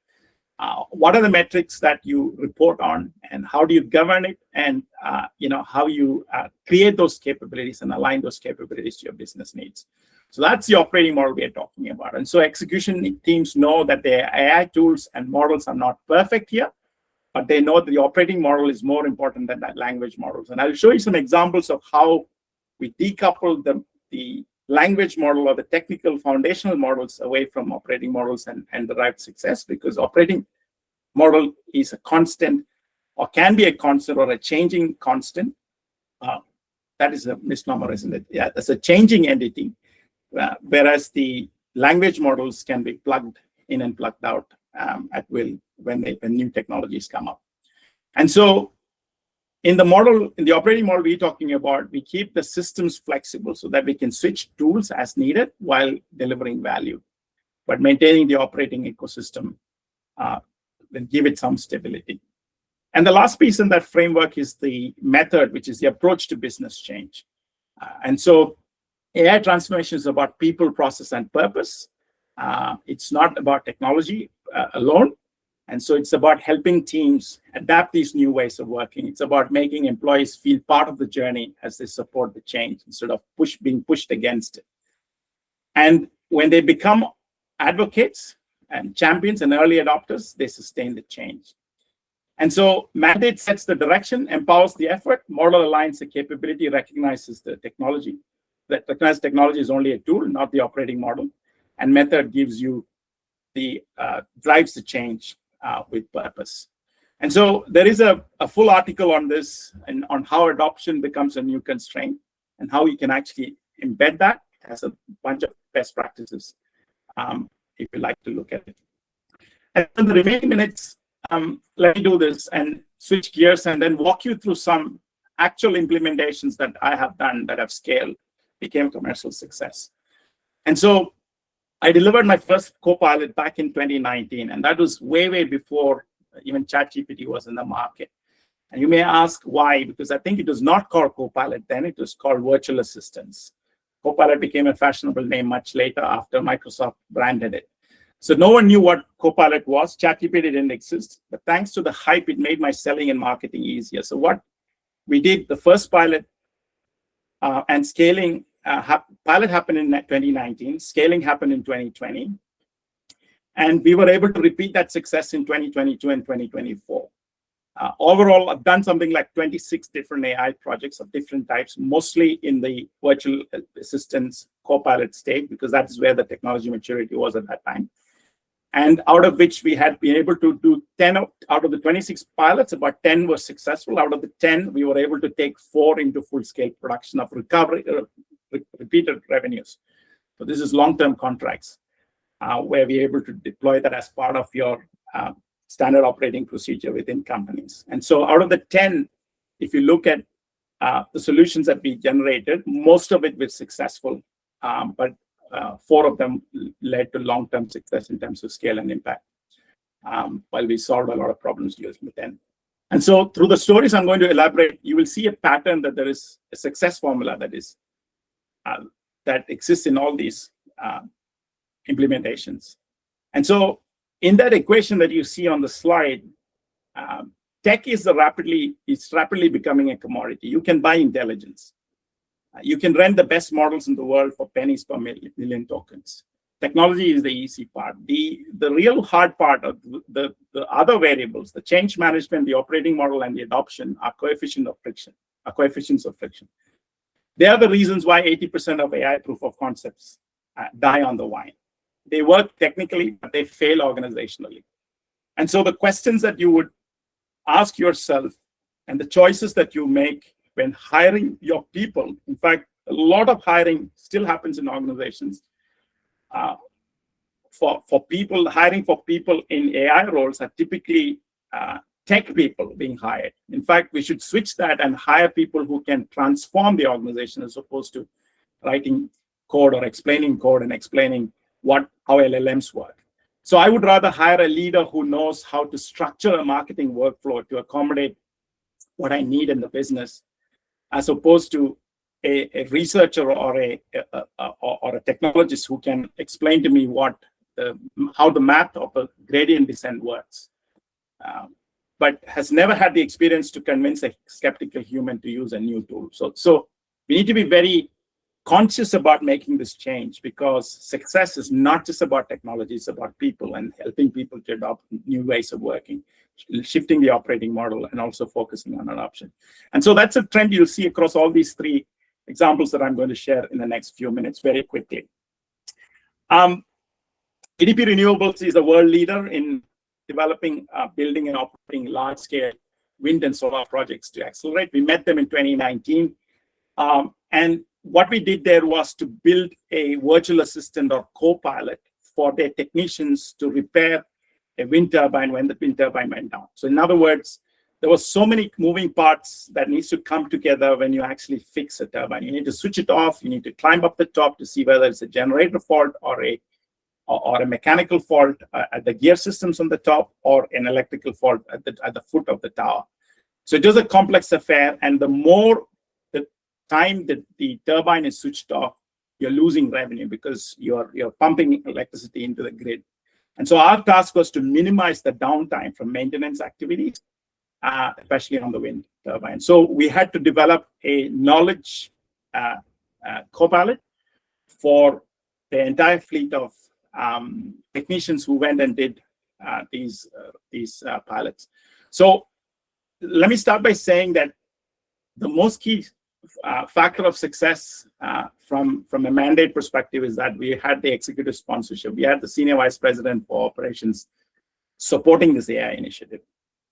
What are the metrics that you report on, and how do you govern it? And how you create those capabilities and align those capabilities to your business needs. So that's the operating model we are talking about. And so execution teams know that their AI tools and models are not perfect here, but they know that the operating model is more important than that language models. And I'll show you some examples of how we decouple the language model or the technical foundational models away from operating models and derive success, because operating model is a constant, or can be a constant, or a changing constant. That is a misnomer, isn't it? Yeah, that's a changing entity, whereas the language models can be plugged in and plugged out at will when new technologies come up. And so in the operating model we're talking about, we keep the systems flexible so that we can switch tools as needed while delivering value, but maintaining the operating ecosystem and give it some stability. And the last piece in that framework is the method, which is the approach to business change. And so AI transformation is about people, process, and purpose. It's not about technology alone. And so it's about helping teams adapt these new ways of working. It's about making employees feel part of the journey as they support the change instead of being pushed against it. And when they become advocates and champions and early adopters, they sustain the change. And so mandate sets the direction, empowers the effort, model aligns the capability, recognizes the technology. That recognizes technology is only a tool, not the operating model. And method gives you drives the change with purpose. And so there is a full article on this and on how adoption becomes a new constraint and how you can actually embed that as a bunch of best practices, if you like to look at it. And in the remaining minutes, let me do this and switch gears and then walk you through some actual implementations that I have done that have scaled, became commercial success. And so I delivered my first Copilot back in 2019, and that was way before even ChatGPT was in the market. And you may ask why, because I think it was not called Copilot then, it was called virtual assistants. Copilot became a fashionable name much later after Microsoft branded it. So no one knew what Copilot was. ChatGPT didn't exist, but thanks to the hype, it made my selling and marketing easier. So what we did, the first pilot and scaling, pilot happened in 2019, scaling happened in 2020. And we were able to repeat that success in 2022 and 2024. Overall, I've done something like 26 different AI projects of different types, mostly in the virtual assistants Copilot state, because that is where the technology maturity was at that time. And out of which we had been able to do 10 out of the 26 pilots, about 10 were successful. Out of the 10, we were able to take 4 into full-scale production of recovery, repeated revenues. So this is long-term contracts where we're able to deploy that as part of your standard operating procedure within companies. And so out of the 10, if you look at the solutions that we generated, most of it was successful, but 4 of them led to long-term success in terms of scale and impact, while we solved a lot of problems using the 10. And so through the stories I'm going to elaborate, you will see a pattern that there is a success formula that exists in all these implementations. And so in that equation that you see on the slide, tech is rapidly becoming a commodity. You can buy intelligence. You can rent the best models in the world for pennies per million tokens. Technology is the easy part. The real hard part of the other variables, the change management, the operating model, and the adoption are coefficients of friction. They are the reasons why 80% of AI proof of concepts die on the vine. They work technically, but they fail organizationally. And so the questions that you would ask yourself and the choices that you make when hiring your people, in fact, a lot of hiring still happens in organizations. Hiring for people in AI roles are typically tech people being hired. In fact, we should switch that and hire people who can transform the organization as opposed to writing code or explaining code and explaining how LLMs work. So I would rather hire a leader who knows how to structure a marketing workflow to accommodate what I need in the business, as opposed to a researcher or a technologist who can explain to me how the math of a gradient descent works, but has never had the experience to convince a skeptical human to use a new tool. So we need to be very conscious about making this change, because success is not just about technology, it's about people and helping people to adopt new ways of working, shifting the operating model, and also focusing on adoption. And so that's a trend you'll see across all these three examples that I'm going to share in the next few minutes very quickly. EDP Renewables is a world leader in developing, building, and operating large-scale wind and solar projects to accelerate. We met them in 2019. And what we did there was to build a virtual assistant or co-pilot for their technicians to repair a wind turbine when the wind turbine went down. So in other words, there were so many moving parts that needs to come together when you actually fix a turbine. You need to switch it off. You need to climb up the top to see whether it's a generator fault or a mechanical fault at the gear systems on the top, or an electrical fault at the foot of the tower. So it was a complex affair, and the more the time that the turbine is switched off, you're losing revenue because you're pumping electricity into the grid. And so our task was to minimize the downtime from maintenance activities, especially on the wind turbine. So we had to develop a knowledge co-pilot for the entire fleet of technicians who went and did these pilots. So let me start by saying that the most key factor of success from a mandate perspective is that we had the executive sponsorship. We had the senior vice president for operations supporting this AI initiative.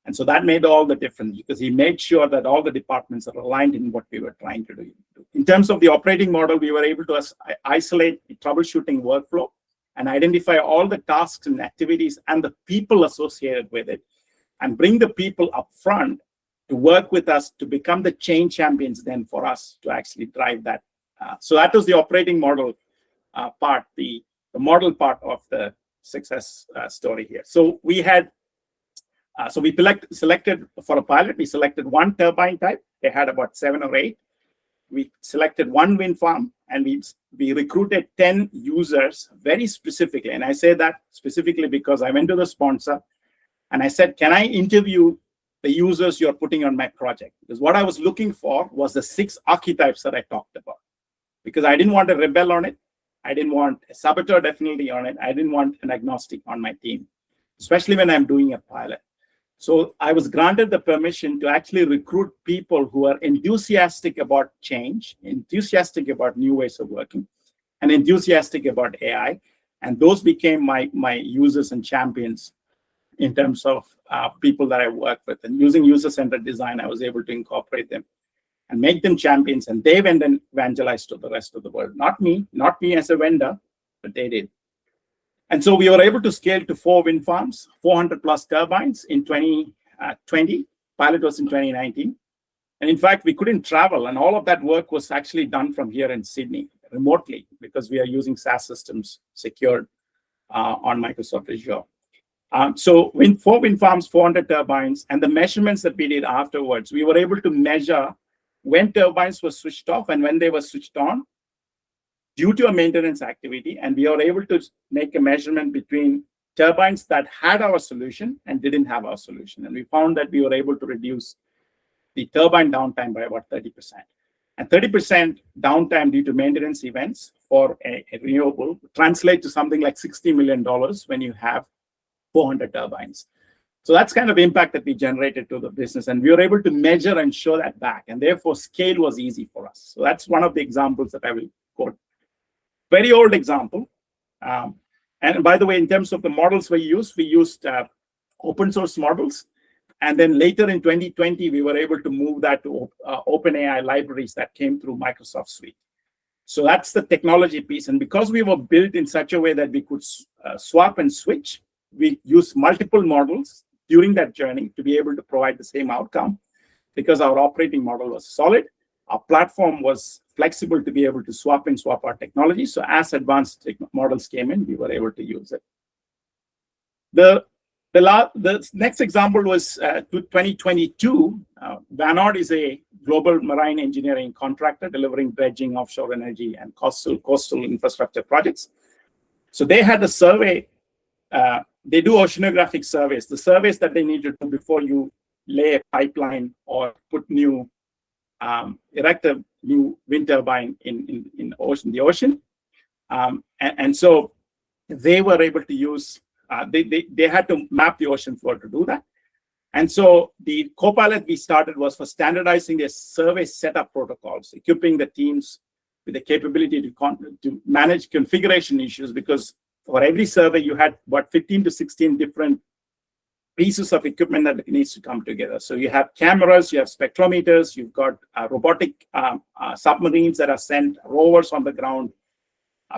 And so that made all the difference, because he made sure that all the departments are aligned in what we were trying to do. In terms of the operating model, we were able to isolate the troubleshooting workflow and identify all the tasks and activities and the people associated with it, and bring the people up front to work with us to become the change champions then for us to actually drive that. So that was the operating model part, the model part of the success story here. So we had, we selected for a pilot, we selected one turbine type. They had about 7 or 8. We selected one wind farm, and we recruited 10 users very specifically. And I say that specifically because I went to the sponsor and I said, can I interview the users you're putting on my project? Because what I was looking for was the 6 archetypes that I talked about. Because I didn't want a rebel on it. I didn't want a saboteur definitely on it. I didn't want an agnostic on my team, especially when I'm doing a pilot. So I was granted the permission to actually recruit people who are enthusiastic about change, enthusiastic about new ways of working, and enthusiastic about AI. And those became my users and champions in terms of people that I work with. And using user-centered design, I was able to incorporate them and make them champions. And they went and evangelized to the rest of the world. Not me as a vendor, but they did. And so we were able to scale to 4 wind farms, 400 plus turbines in 2020. Pilot was in 2019. And in fact, we couldn't travel. And all of that work was actually done from here in Sydney remotely, because we are using SaaS systems secured on Microsoft Azure. So 4 wind farms, 400 turbines, and the measurements that we did afterwards, we were able to measure when turbines were switched off and when they were switched on due to a maintenance activity. And we are able to make a measurement between turbines that had our solution and didn't have our solution. And we found that we were able to reduce the turbine downtime by about 30%. And 30% downtime due to maintenance events for a renewable translate to something like $60 million when you have 400 turbines. So that's kind of impact that we generated to the business. And we were able to measure and show that back. And therefore, scale was easy for us. So that's one of the examples that I will quote. Very old example. And by the way, in terms of the models we used open source models. And then later in 2020, we were able to move that to OpenAI libraries that came through Microsoft Suite. So that's the technology piece. And because we were built in such a way that we could swap and switch, we used multiple models during that journey to be able to provide the same outcome because our operating model was solid. Our platform was flexible to be able to swap and swap our technology. So as advanced models came in, we were able to use it. The next example was 2022. Vanord is a global marine engineering contractor delivering dredging, offshore energy, and coastal infrastructure projects. So they had a survey. They do oceanographic surveys, the surveys that they need to do before you lay a pipeline or erect a new wind turbine in the ocean. And so they were able to use, they had to map the ocean floor to do that. And so the Copilot we started was for standardizing their survey setup protocols, equipping the teams with the capability to manage configuration issues, because for every survey, you had about 15 to 16 different pieces of equipment that needs to come together. So you have cameras, you have spectrometers, you've got robotic submarines that are sent, rovers on the ground,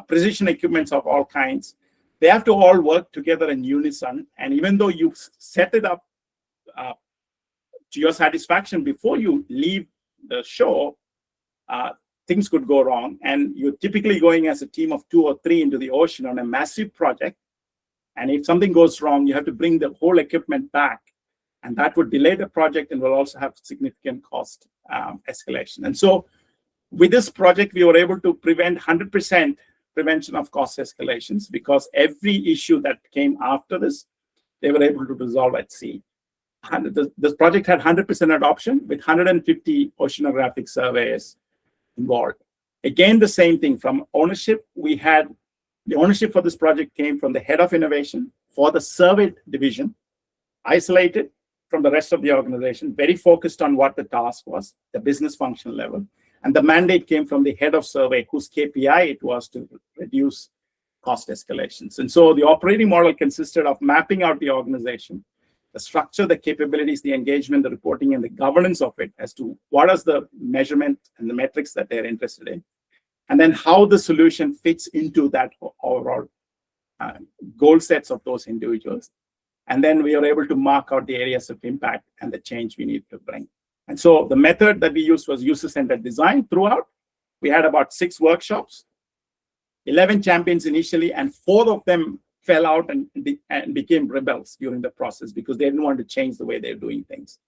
precision equipments of all kinds. They have to all work together in unison. And even though you set it up to your satisfaction before you leave the shore, things could go wrong. And you're typically going as a team of 2 or 3 into the ocean on a massive project. And if something goes wrong, you have to bring the whole equipment back. And that would delay the project and will also have significant cost escalation. And so with this project, we were able to prevent 100% prevention of cost escalations, because every issue that came after this, they were able to resolve at sea. This project had 100% adoption with 150 oceanographic surveys involved. Again, the same thing from ownership. We had the ownership for this project came from the head of innovation for the survey division, isolated from the rest of the organization, very focused on what the task was, the business function level. And the mandate came from the head of survey, whose KPI it was to reduce cost escalations. And so the operating model consisted of mapping out the organization, the structure, the capabilities, the engagement, the reporting, and the governance of it as to what is the measurement and the metrics that they're interested in. And then how the solution fits into that overall goal sets of those individuals. And then we are able to mark out the areas of impact and the change we need to bring. And so the method that we used was user-centered design throughout. We had about 6 workshops, 11 champions initially, and 4 of them fell out and became rebels during the process because they didn't want to change the way they're doing things.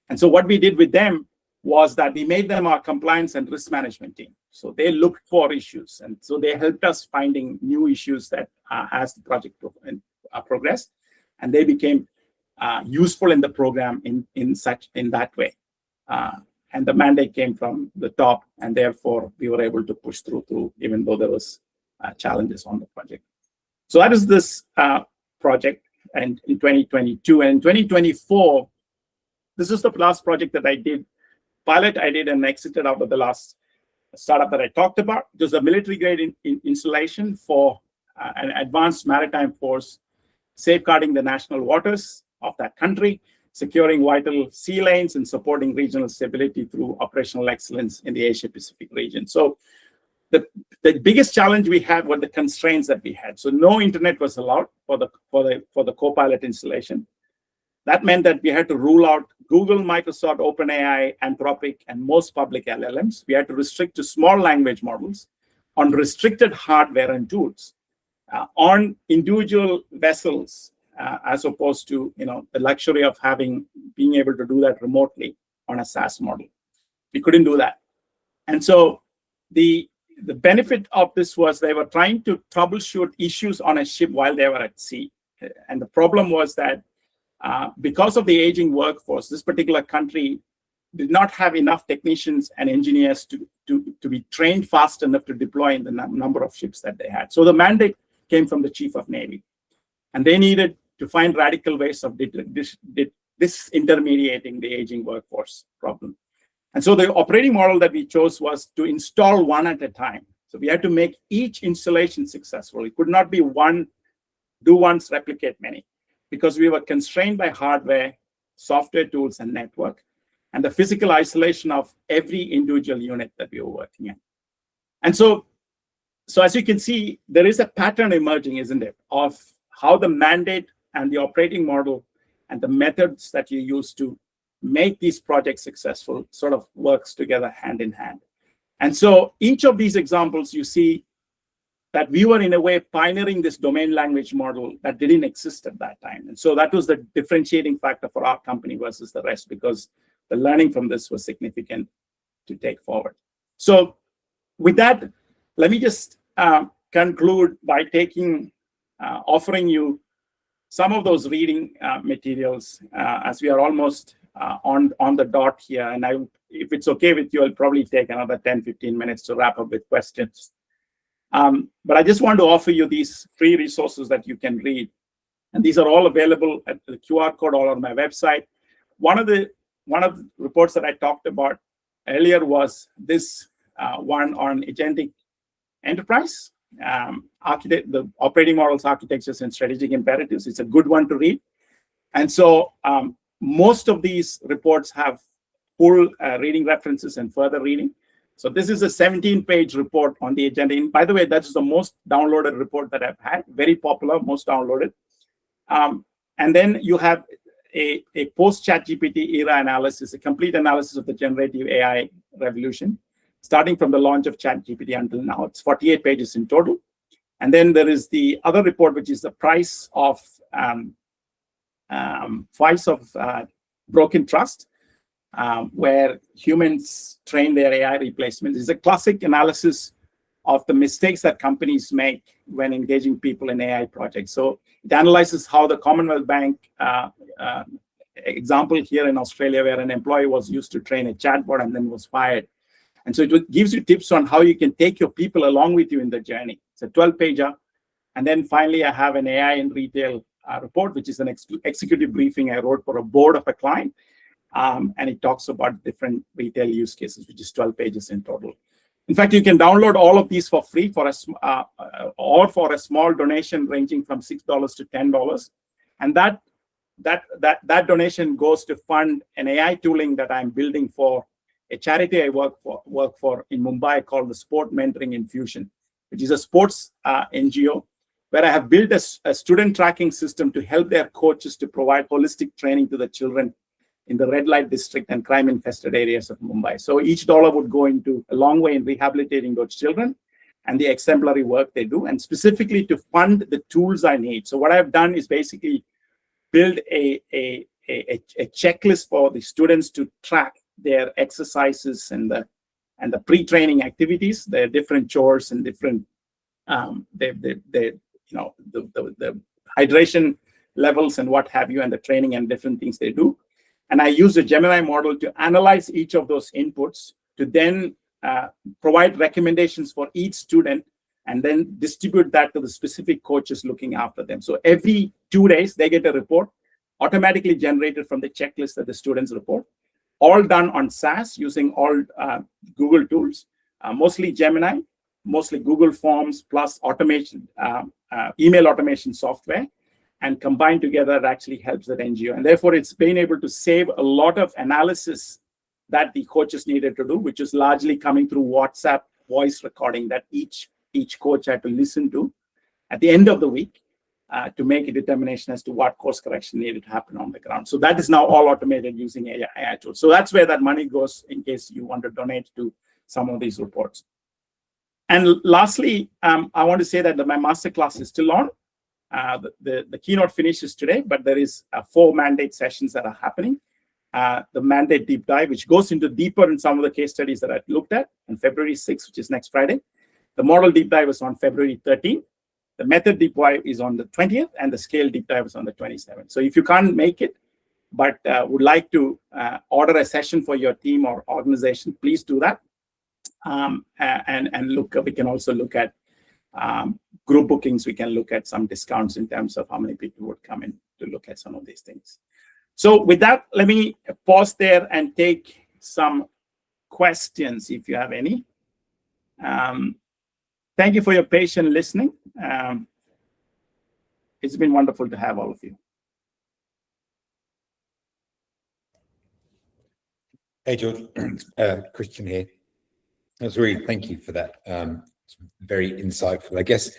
And so what we did with them was that we made them our compliance and risk management team. So they looked for issues. And so they helped us finding new issues that as the project progressed. And they became useful in the program in that way. And the mandate came from the top, and therefore we were able to push through even though there was challenges on the project. So that is this project and in 2022. And in 2024, this is the last project that I did. Pilot I did and exited out of the last startup that I talked about. It was a military-grade installation for an advanced maritime force, safeguarding the national waters of that country, securing vital sea lanes, and supporting regional stability through operational excellence in the Asia-Pacific region. So the biggest challenge we had were the constraints that we had. So no internet was allowed for the Copilot installation. That meant that we had to rule out Google, Microsoft, OpenAI, Anthropic, and most public LLMs. We had to restrict to small language models on restricted hardware and tools on individual vessels, as opposed to the luxury of being able to do that remotely on a SaaS model. We couldn't do that. And so the benefit of this was they were trying to troubleshoot issues on a ship while they were at sea. And the problem was that because of the aging workforce, this particular country did not have enough technicians and engineers to be trained fast enough to deploy in the number of ships that they had. So the mandate came from the Chief of Navy. And they needed to find radical ways of disintermediating the aging workforce problem. And so the operating model that we chose was to install one at a time. So we had to make each installation successful. It could not be one, do once, replicate many, because we were constrained by hardware, software tools, and network, and the physical isolation of every individual unit that we were working in. And so as you can see, there is a pattern emerging, isn't it, of how the mandate and the operating model and the methods that you use to make these projects successful sort of works together hand in hand. And so each of these examples, you see that we were in a way pioneering this domain language model that didn't exist at that time. And so that was the differentiating factor for our company versus the rest, because the learning from this was significant to take forward. So with that, let me just conclude by offering you some of those reading materials as we are almost on the dot here. And if it's okay with you, I'll probably take another 10, 15 minutes to wrap up with questions. But I just want to offer you these free resources that you can read. And these are all available at the QR code all on my website. One of the reports that I talked about earlier was this one on agentic enterprise, the operating models, architectures, and strategic imperatives. It's a good one to read. And so most of these reports have full reading references and further reading. So this is a 17-page report on the agenda. And by the way, that's the most downloaded report that I've had, very popular, most downloaded. And then you have a post-ChatGPT era analysis, a complete analysis of the generative AI revolution, starting from the launch of ChatGPT until now. It's 48 pages in total. And then there is the other report, which is the price of broken trust, where humans train their AI replacements. It's a classic analysis of the mistakes that companies make when engaging people in AI projects. So it analyzes how the Commonwealth Bank example here in Australia, where an employee was used to train a chatbot and then was fired. And so it gives you tips on how you can take your people along with you in the journey. It's a 12-pager. And then finally, I have an AI in retail report, which is an executive briefing I wrote for a board of a client. And it talks about different retail use cases, which is 12 pages in total. In fact, you can download all of these for free or for a small donation ranging from $6 to $10. And that donation goes to fund an AI tooling that I'm building for a charity I work for in Mumbai called the Sport Mentoring Infusion, which is a sports NGO where I have built a student tracking system to help their coaches to provide holistic training to the children in the red light district and crime-infested areas of Mumbai. So each dollar would go into a long way in rehabilitating those children and the exemplary work they do, and specifically to fund the tools I need. So what I've done is basically build a checklist for the students to track their exercises and the pre-training activities, their different chores and different the hydration levels and what have you, and the training and different things they do. And I use the Gemini model to analyze each of those inputs to then provide recommendations for each student and then distribute that to the specific coaches looking after them. So every 2 days, they get a report automatically generated from the checklist that the students report, all done on SaaS using all Google tools, mostly Gemini, mostly Google Forms plus automation, email automation software. And combined together, it actually helps that NGO. And therefore, it's been able to save a lot of analysis that the coaches needed to do, which is largely coming through WhatsApp voice recording that each coach had to listen to at the end of the week to make a determination as to what course correction needed to happen on the ground. So that is now all automated using AI tools. So that's where that money goes in case you want to donate to some of these reports. And lastly, I want to say that my masterclass is still on. The keynote finishes today, but there is 4 mandate sessions that are happening. The mandate deep dive, which goes into deeper in some of the case studies that I've looked at, on February 6th, which is next Friday. The model deep dive is on February 13th. The method deep dive is on the 20th, and the scale deep dive is on the 27th. So if you can't make it, but would like to order a session for your team or organization, please do that. And look, we can also look at group bookings. We can look at some discounts in terms of how many people would come in to look at some of these things. So with that, let me pause there and take some questions if you have any. Thank you for your patient listening. It's been wonderful to have all of you.
Hey, George. Christian here. That's really, thank you for that. It's very insightful. I guess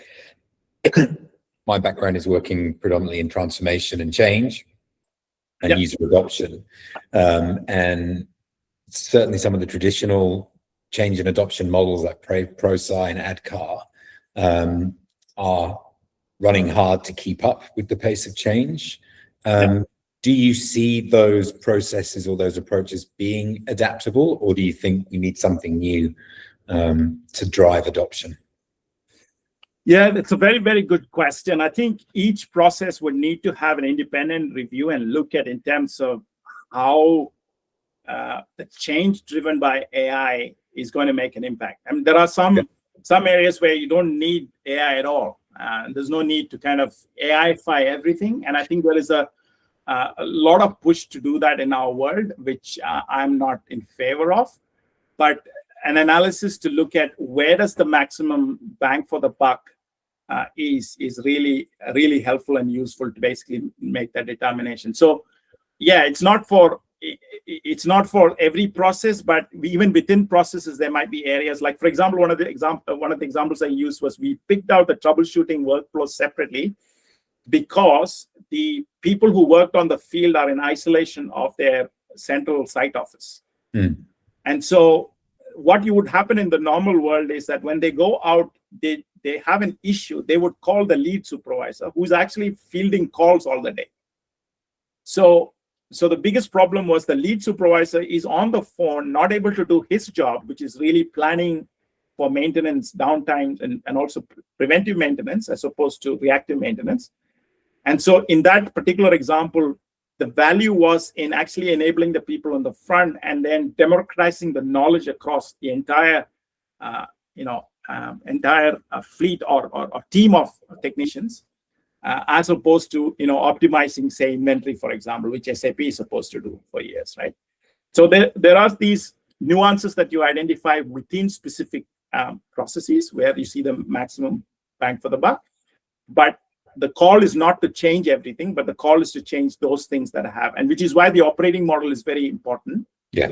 my background is working predominantly in transformation and change and user adoption. And certainly some of the traditional change and adoption models like ProSci and ADKAR are running hard to keep up with the pace of change. Do you see those processes or those approaches being adaptable, or do you think we need something new to drive adoption?
Yeah, that's a very, very good question. I think each process would need to have an independent review and look at in terms of how the change driven by AI is going to make an impact. I mean, there are some areas where you don't need AI at all. There's no need to kind of AI-fy everything. And I think there is a lot of push to do that in our world, which I'm not in favor of. But an analysis to look at where does the maximum bang for the buck is really, really helpful and useful to basically make that determination. So, yeah, it's not for every process, but even within processes, there might be areas like, for example, one of the examples I used was we picked out the troubleshooting workflows separately because the people who worked on the field are in isolation of their central site office. And so what would happen in the normal world is that when they go out, they have an issue, they would call the lead supervisor who's actually fielding calls all the day. So the biggest problem was the lead supervisor is on the phone, not able to do his job, which is really planning for maintenance, downtime, and also preventive maintenance as opposed to reactive maintenance. And so in that particular example, the value was in actually enabling the people on the front and then democratizing the knowledge across the entire, fleet or team of technicians, as opposed to optimizing, say, inventory, for example, which SAP is supposed to do for years, right? So there are these nuances that you identify within specific processes where you see the maximum bang for the buck, but the call is not to change everything, but the call is to change those things that I have, and which is why the operating model is very important. Yeah.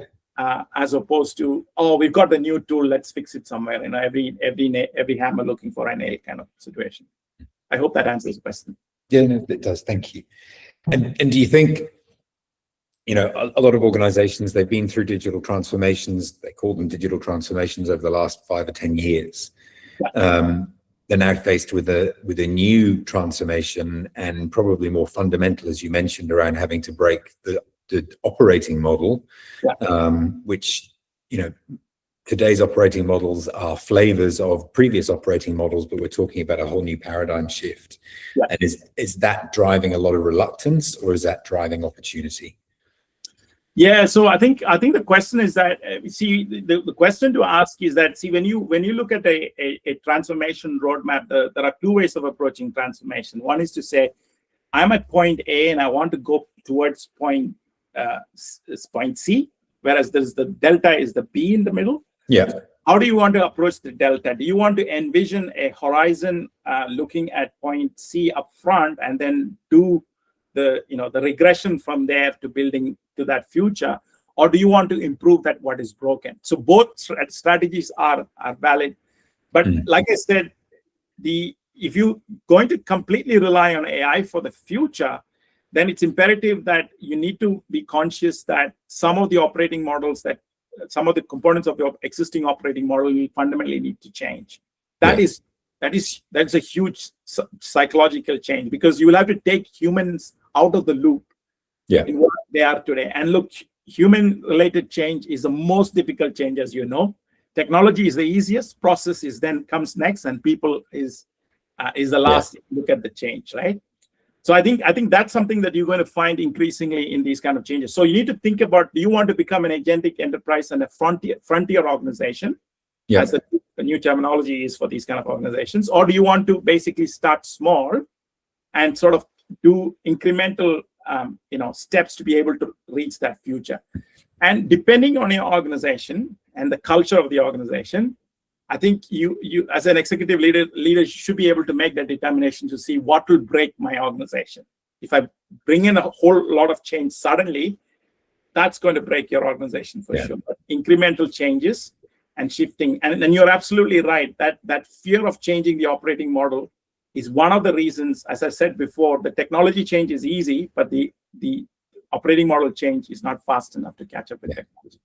As opposed to, oh, we've got the new tool, let's fix it somewhere. Every hammer looking for a nail kind of situation. I hope that answers the question.
Yeah, no, it does. Thank you. And do you think, a lot of organizations, they've been through digital transformations. They call them digital transformations over the last 5 or 10 years. Yeah. They're now faced with a new transformation and probably more fundamental, as you mentioned, around having to break the operating model, which, today's operating models are flavors of previous operating models, but we're talking about a whole new paradigm shift. Yeah. And is that driving a lot of reluctance, or is that driving opportunity?
Yeah, so I think the question is that the question to ask is that when you look at a transformation roadmap, there are two ways of approaching transformation. One is to say, I'm at point A and I want to go towards point C, whereas there's the delta is the B in the middle. Yeah. How do you want to approach the delta? Do you want to envision a horizon looking at point C up front and then do the regression from there to building to that future, or do you want to improve that what is broken? So both strategies are valid, but like I said, if you're going to completely rely on AI for the future, then it's imperative that you need to be conscious that some of the operating models, that some of the components of your existing operating model will fundamentally need to change. That's a huge psychological change, because you will have to take humans out of the loop in what they are today. And look, human-related change is the most difficult change, as you know. Technology is the easiest, process comes next, and people is the last. Look at the change, right? So I think that's something that you're going to find increasingly in these kind of changes. So you need to think about, do you want to become an agentic enterprise and a frontier organization, as the new terminology is for these kind of organizations, or do you want to basically start small and sort of do incremental steps to be able to reach that future? And depending on your organization and the culture of the organization, I think you as an executive leader should be able to make that determination to see what will break my organization. If I bring in a whole lot of change suddenly, that's going to break your organization for sure. But incremental changes and shifting, and you're absolutely right, that fear of changing the operating model is one of the reasons, as I said before, the technology change is easy, but the operating model change is not fast enough to catch up with technology.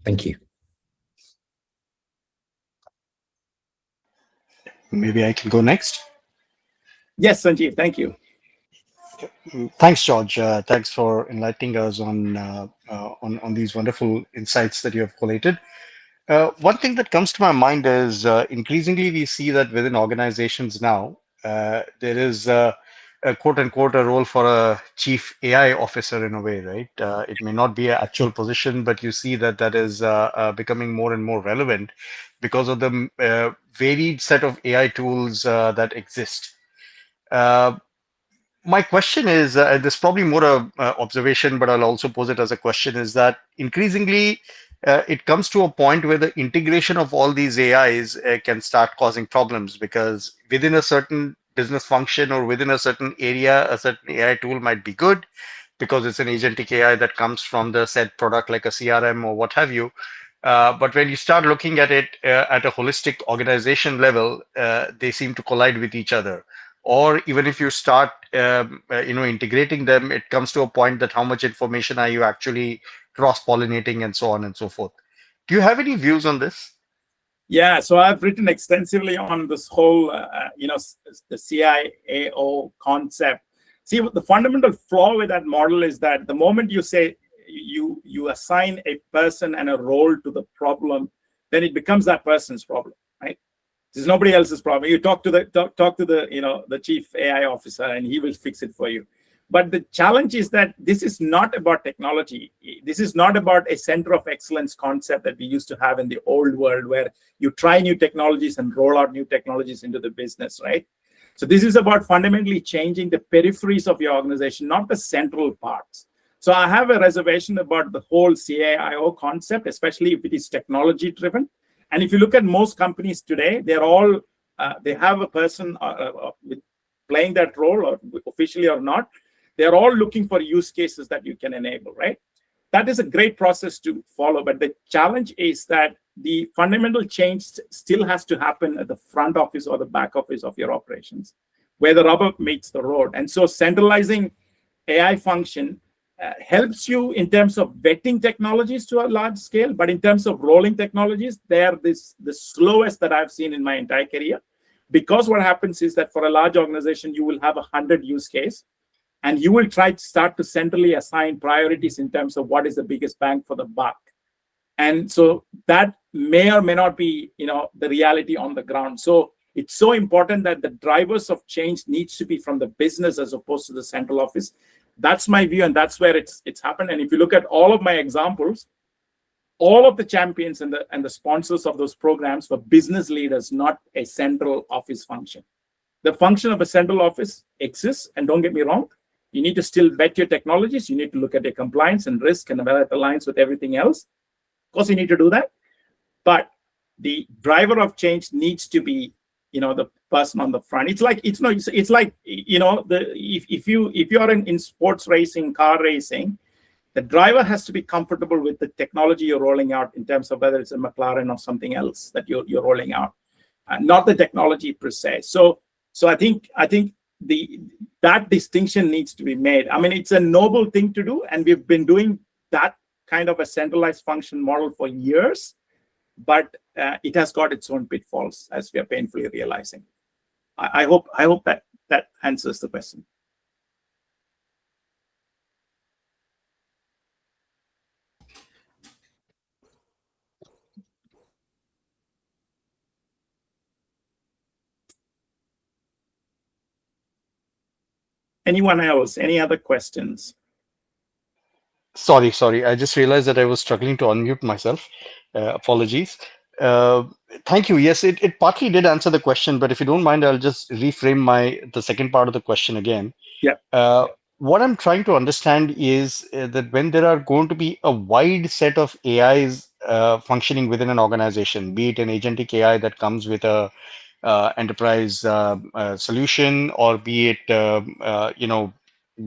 Thank you.
Maybe I can go next.
Yes, Sanjeev, thank you.
Thanks, George. Thanks for enlightening us on these wonderful insights that you have collated. One thing that comes to my mind is increasingly we see that within organizations now, there is a quote unquote a role for a chief AI officer in a way, right? It may not be an actual position, but you see that is becoming more and more relevant because of the varied set of AI tools that exist. My question is, this is probably more a observation, but I'll also pose it as a question, is that increasingly it comes to a point where the integration of all these AIs can start causing problems, because within a certain business function or within a certain area, a certain AI tool might be good because it's an agentic AI that comes from the said product like a CRM or what have you. But when you start looking at it at a holistic organization level, they seem to collide with each other. Or even if you start, integrating them, it comes to a point that how much information are you actually cross-pollinating and so on and so forth. Do you have any views on this?
Yeah, so I've written extensively on this whole, the CIAO concept. See, the fundamental flaw with that model is that the moment you say you assign a person and a role to the problem, then it becomes that person's problem, right? There's nobody else's problem. You talk to the chief AI officer, and he will fix it for you. But the challenge is that this is not about technology. This is not about a center of excellence concept that we used to have in the old world, where you try new technologies and roll out new technologies into the business, right? So this is about fundamentally changing the peripheries of your organization, not the central parts. So I have a reservation about the whole CIO concept, especially if it is technology driven. And if you look at most companies today, they're all they have a person playing that role, or officially or not. They're all looking for use cases that you can enable, right? That is a great process to follow, but the challenge is that the fundamental change still has to happen at the front office or the back office of your operations, where the rubber meets the road. And so centralizing AI function helps you in terms of vetting technologies to a large scale, but in terms of rolling technologies, they are the slowest that I've seen in my entire career. Because what happens is that for a large organization, you will have 100 use case, and you will try to start to centrally assign priorities in terms of what is the biggest bang for the buck. And so that may or may not be, the reality on the ground. So it's so important that the drivers of change needs to be from the business as opposed to the central office. That's my view, and that's where it's happened. And if you look at all of my examples, all of the champions and the sponsors of those programs were business leaders, not a central office function. The function of a central office exists, and don't get me wrong, you need to still vet your technologies. You need to look at your compliance and risk and whether it aligns with everything else. Of course, you need to do that. But the driver of change needs to be, the person on the front. It's like if you are in sports racing, car racing, the driver has to be comfortable with the technology you're rolling out in terms of whether it's a McLaren or something else that you're rolling out, not the technology per se. So I think that distinction needs to be made. I mean, it's a noble thing to do, and we've been doing that kind of a centralized function model for years, but it has got its own pitfalls, as we are painfully realizing. I hope that answers the question. Anyone else? Any other questions?
Sorry. I just realized that I was struggling to unmute myself. Apologies. Uh, Thank you. Yes, it partly did answer the question, but if you don't mind, I'll just reframe the second part of the question again.
Yeah.
What I'm trying to understand is that when there are going to be a wide set of AIs functioning within an organization, be it an agentic AI that comes with a enterprise solution, or be it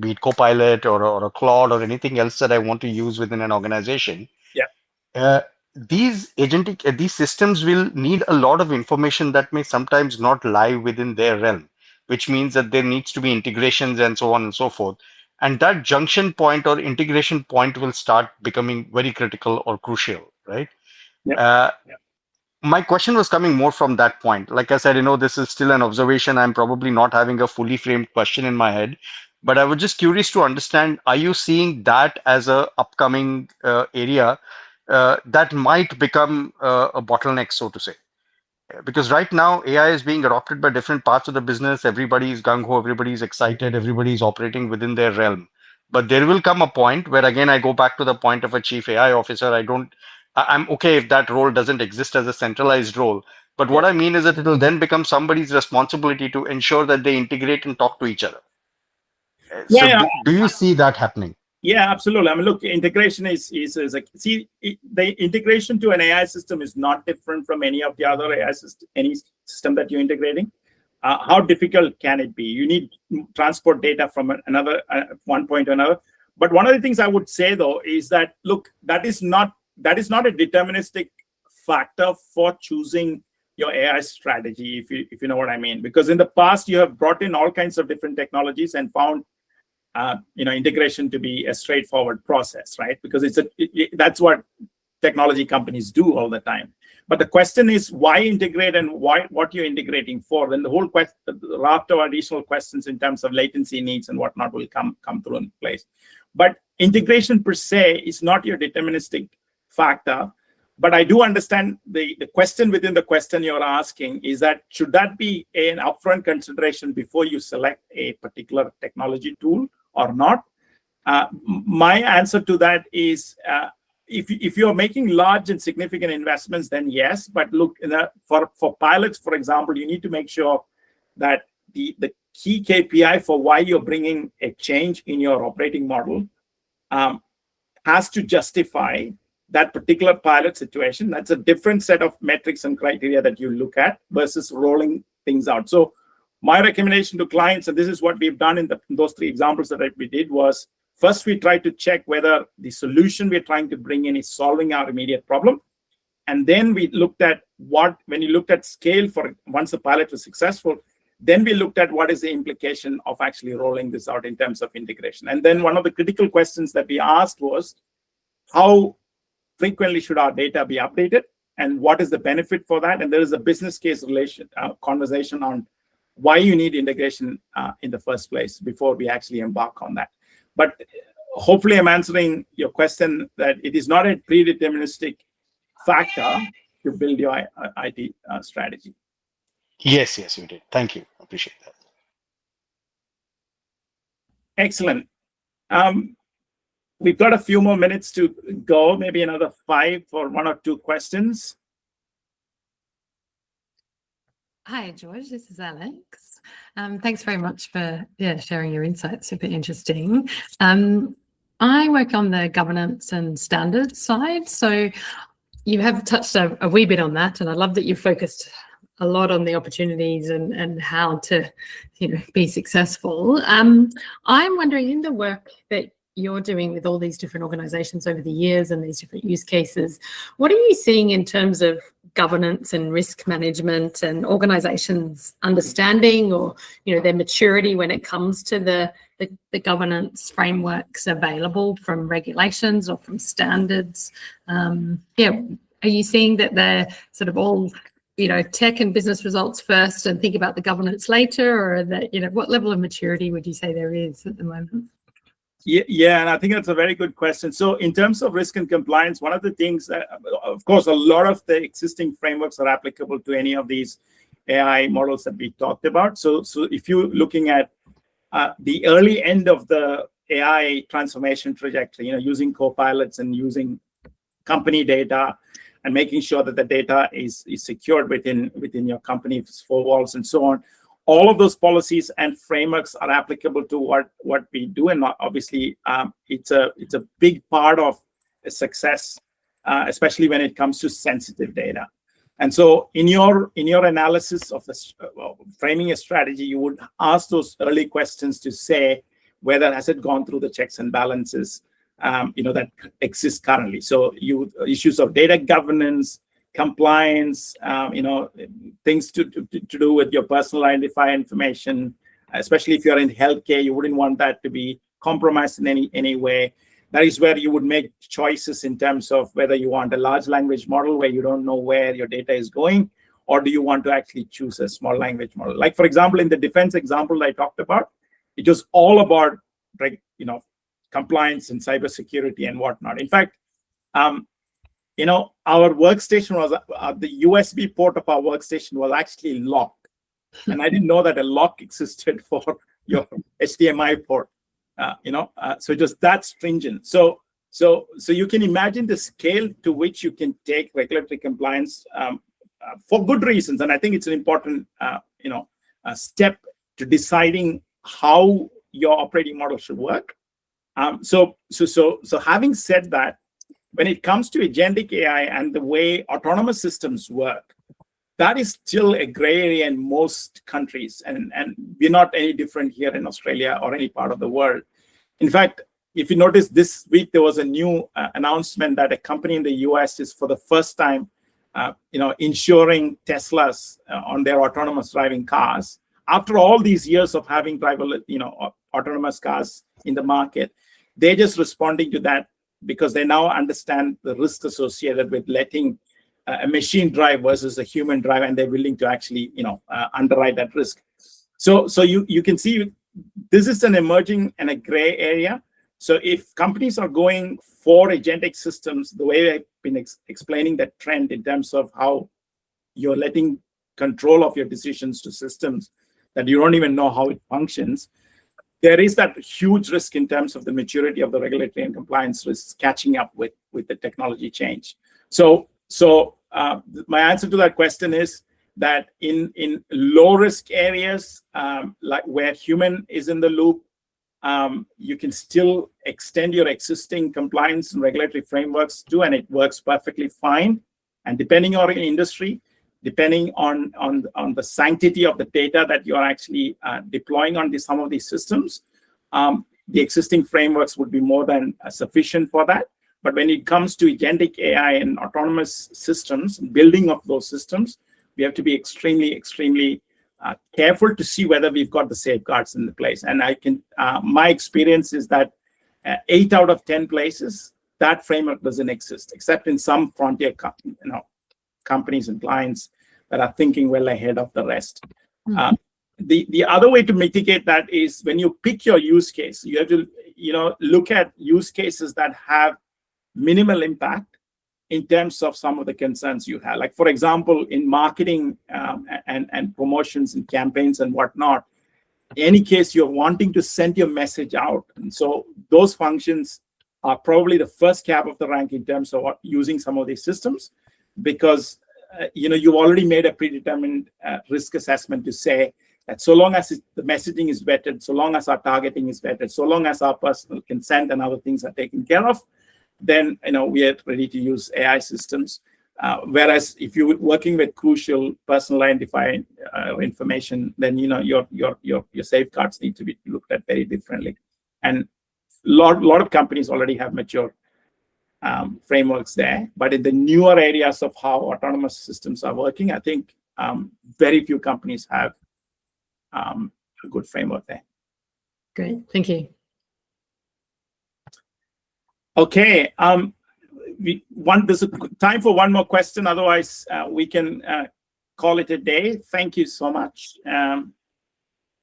be it Copilot or a Claude or anything else that I want to use within an organization.
Yeah.
Uh, these systems will need a lot of information that may sometimes not lie within their realm, which means that there needs to be integrations and so on and so forth. And that junction point or integration point will start becoming very critical or crucial, right?
Yeah.
My question was coming more from that point. Like I said, this is still an observation. I'm probably not having a fully framed question in my head, but I was just curious to understand, are you seeing that as a upcoming area that might become a bottleneck, so to say? Because right now AI is being adopted by different parts of the business. Everybody is gung ho, everybody is excited, everybody is operating within their realm. But there will come a point where, again, I go back to the point of a chief AI officer. I'm okay if that role doesn't exist as a centralized role. But what I mean is that it will then become somebody's responsibility to ensure that they integrate and talk to each other. So
Yeah.
do you see that happening?
Yeah, absolutely. I mean, look, integration is like, see, the integration to an AI system is not different from any of the other AI system, any system that you're integrating. How difficult can it be? You need transport data from another one point to another. But one of the things I would say though is that, look, that is not a deterministic factor for choosing your AI strategy, if you know what I mean. Because in the past, you have brought in all kinds of different technologies and found integration to be a straightforward process, right? Because that's what technology companies do all the time. But the question is, why integrate and what you're integrating for? Then the whole question, the raft of additional questions in terms of latency needs and whatnot will come through in place. But integration per se is not your deterministic factor. But I do understand the question within the question you're asking is that should that be an upfront consideration before you select a particular technology tool or not? My answer to that is if you're making large and significant investments, then yes. But look, for pilots, for example, you need to make sure that the key KPI for why you're bringing a change in your operating model has to justify that particular pilot situation. That's a different set of metrics and criteria that you look at versus rolling things out. So my recommendation to clients, and this is what we've done in those three examples that we did, was first we tried to check whether the solution we're trying to bring in is solving our immediate problem. And then we looked at when you looked at scale for once the pilot was successful, then we looked at what is the implication of actually rolling this out in terms of integration. And then one of the critical questions that we asked was, how frequently should our data be updated? And what is the benefit for that? And there is a business case conversation on why you need integration in the first place before we actually embark on that. But hopefully I'm answering your question that it is not a predeterministic factor to build your IT strategy.
Yes, you did. Thank you. Appreciate that.
Excellent. We've got a few more minutes to go, maybe another 5 for 1 or 2 questions.
Hi, George. This is Alex. Thanks very much for sharing your insights. Super interesting. I work on the governance and standards side. So you have touched a wee bit on that, and I love that you've focused a lot on the opportunities and how to be successful. I'm wondering, in the work that you're doing with all these different organizations over the years and these different use cases, what are you seeing in terms of governance and risk management and organizations understanding or their maturity when it comes to the governance frameworks available from regulations or from standards? Are you seeing that they're sort of all tech and business results first and think about the governance later, or that what level of maturity would you say there is at the moment?
Yeah, and I think that's a very good question. So in terms of risk and compliance, one of the things that, of course, a lot of the existing frameworks are applicable to any of these AI models that we talked about. So if you're looking at the early end of the AI transformation trajectory, using co-pilots and using company data and making sure that the data is secured within your company's four walls and so on. All of those policies and frameworks are applicable to what we do, and obviously it's a big part of success, especially when it comes to sensitive data. And so in your analysis of framing a strategy, you would ask those early questions to say whether has it gone through the checks and balances that exist currently. So issues of data governance, compliance, things to do with your personal identifier information, especially if you're in healthcare, you wouldn't want that to be compromised in any way. That is where you would make choices in terms of whether you want a large language model where you don't know where your data is going, or do you want to actually choose a small language model? Like, for example, in the defense example I talked about, it was all about compliance and cybersecurity and whatnot. In fact, our workstation was the USB port of our workstation was actually locked, and I didn't know that a lock existed for your HDMI port. So just that stringent. So you can imagine the scale to which you can take regulatory compliance for good reasons, and I think it's an important step to deciding how your operating model should work. So having said that, when it comes to agentic AI and the way autonomous systems work, that is still a gray area in most countries, and we're not any different here in Australia or any part of the world. In fact, if you notice, this week there was a new announcement that a company in the US is for the first time, insuring Teslas on their autonomous driving cars. After all these years of having autonomous cars in the market, they're just responding to that because they now understand the risk associated with letting a machine drive versus a human drive, and they're willing to actually, underwrite that risk. So you can see this is an emerging and a gray area. So if companies are going for agentic systems, the way I've been explaining that trend in terms of how you're letting control of your decisions to systems that you don't even know how it functions, there is that huge risk in terms of the maturity of the regulatory and compliance risks catching up with the technology change. So my answer to that question is that in low risk areas, like where human is in the loop, you can still extend your existing compliance and regulatory frameworks too, and it works perfectly fine. And depending on your industry, depending on the sanctity of the data that you're actually deploying on some of these systems, the existing frameworks would be more than sufficient for that. But when it comes to agentic AI and autonomous systems, building of those systems, we have to be extremely, extremely careful to see whether we've got the safeguards in the place. And my experience is that 8 out of 10 places, that framework doesn't exist, except in some frontier companies and clients that are thinking well ahead of the rest. Mm-hmm. The other way to mitigate that is when you pick your use case, you have to look at use cases that have minimal impact in terms of some of the concerns you have. Like, for example, in marketing and promotions and campaigns and whatnot, in any case, you're wanting to send your message out. And so those functions are probably the first cab of the rank in terms of using some of these systems, because you've already made a predetermined risk assessment to say that so long as the messaging is vetted, so long as our targeting is vetted, so long as our personal consent and other things are taken care of, then we are ready to use AI systems. Whereas if you're working with crucial personal identifying information, then your safeguards need to be looked at very differently. And a lot of companies already have mature frameworks there, but in the newer areas of how autonomous systems are working, I think very few companies have a good framework there.
Great, thank you.
Okay, there's time for one more question. Otherwise, we can call it a day. Thank you so much. I'm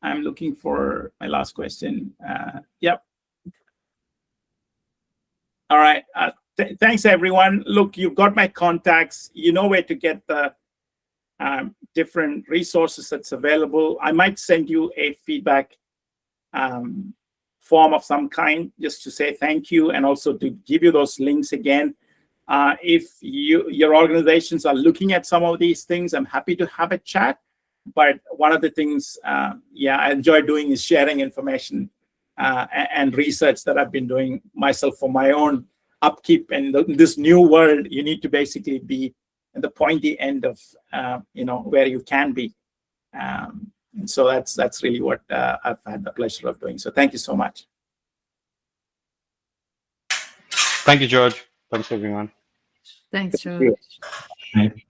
looking for my last question. Yep. All right. Thanks, everyone. Look, you've got my contacts. You know where to get the different resources that's available. I might send you a feedback form of some kind, just to say thank you, and also to give you those links again. If your organizations are looking at some of these things, I'm happy to have a chat. But one of the things, I enjoy doing is sharing information and research that I've been doing myself for my own upkeep. And in this new world, you need to basically be at the pointy end of, where you can be. And so that's really what I've had the pleasure of doing. So thank you so much.
Thank you, George. Thanks, everyone.
Thanks, George.
Okay.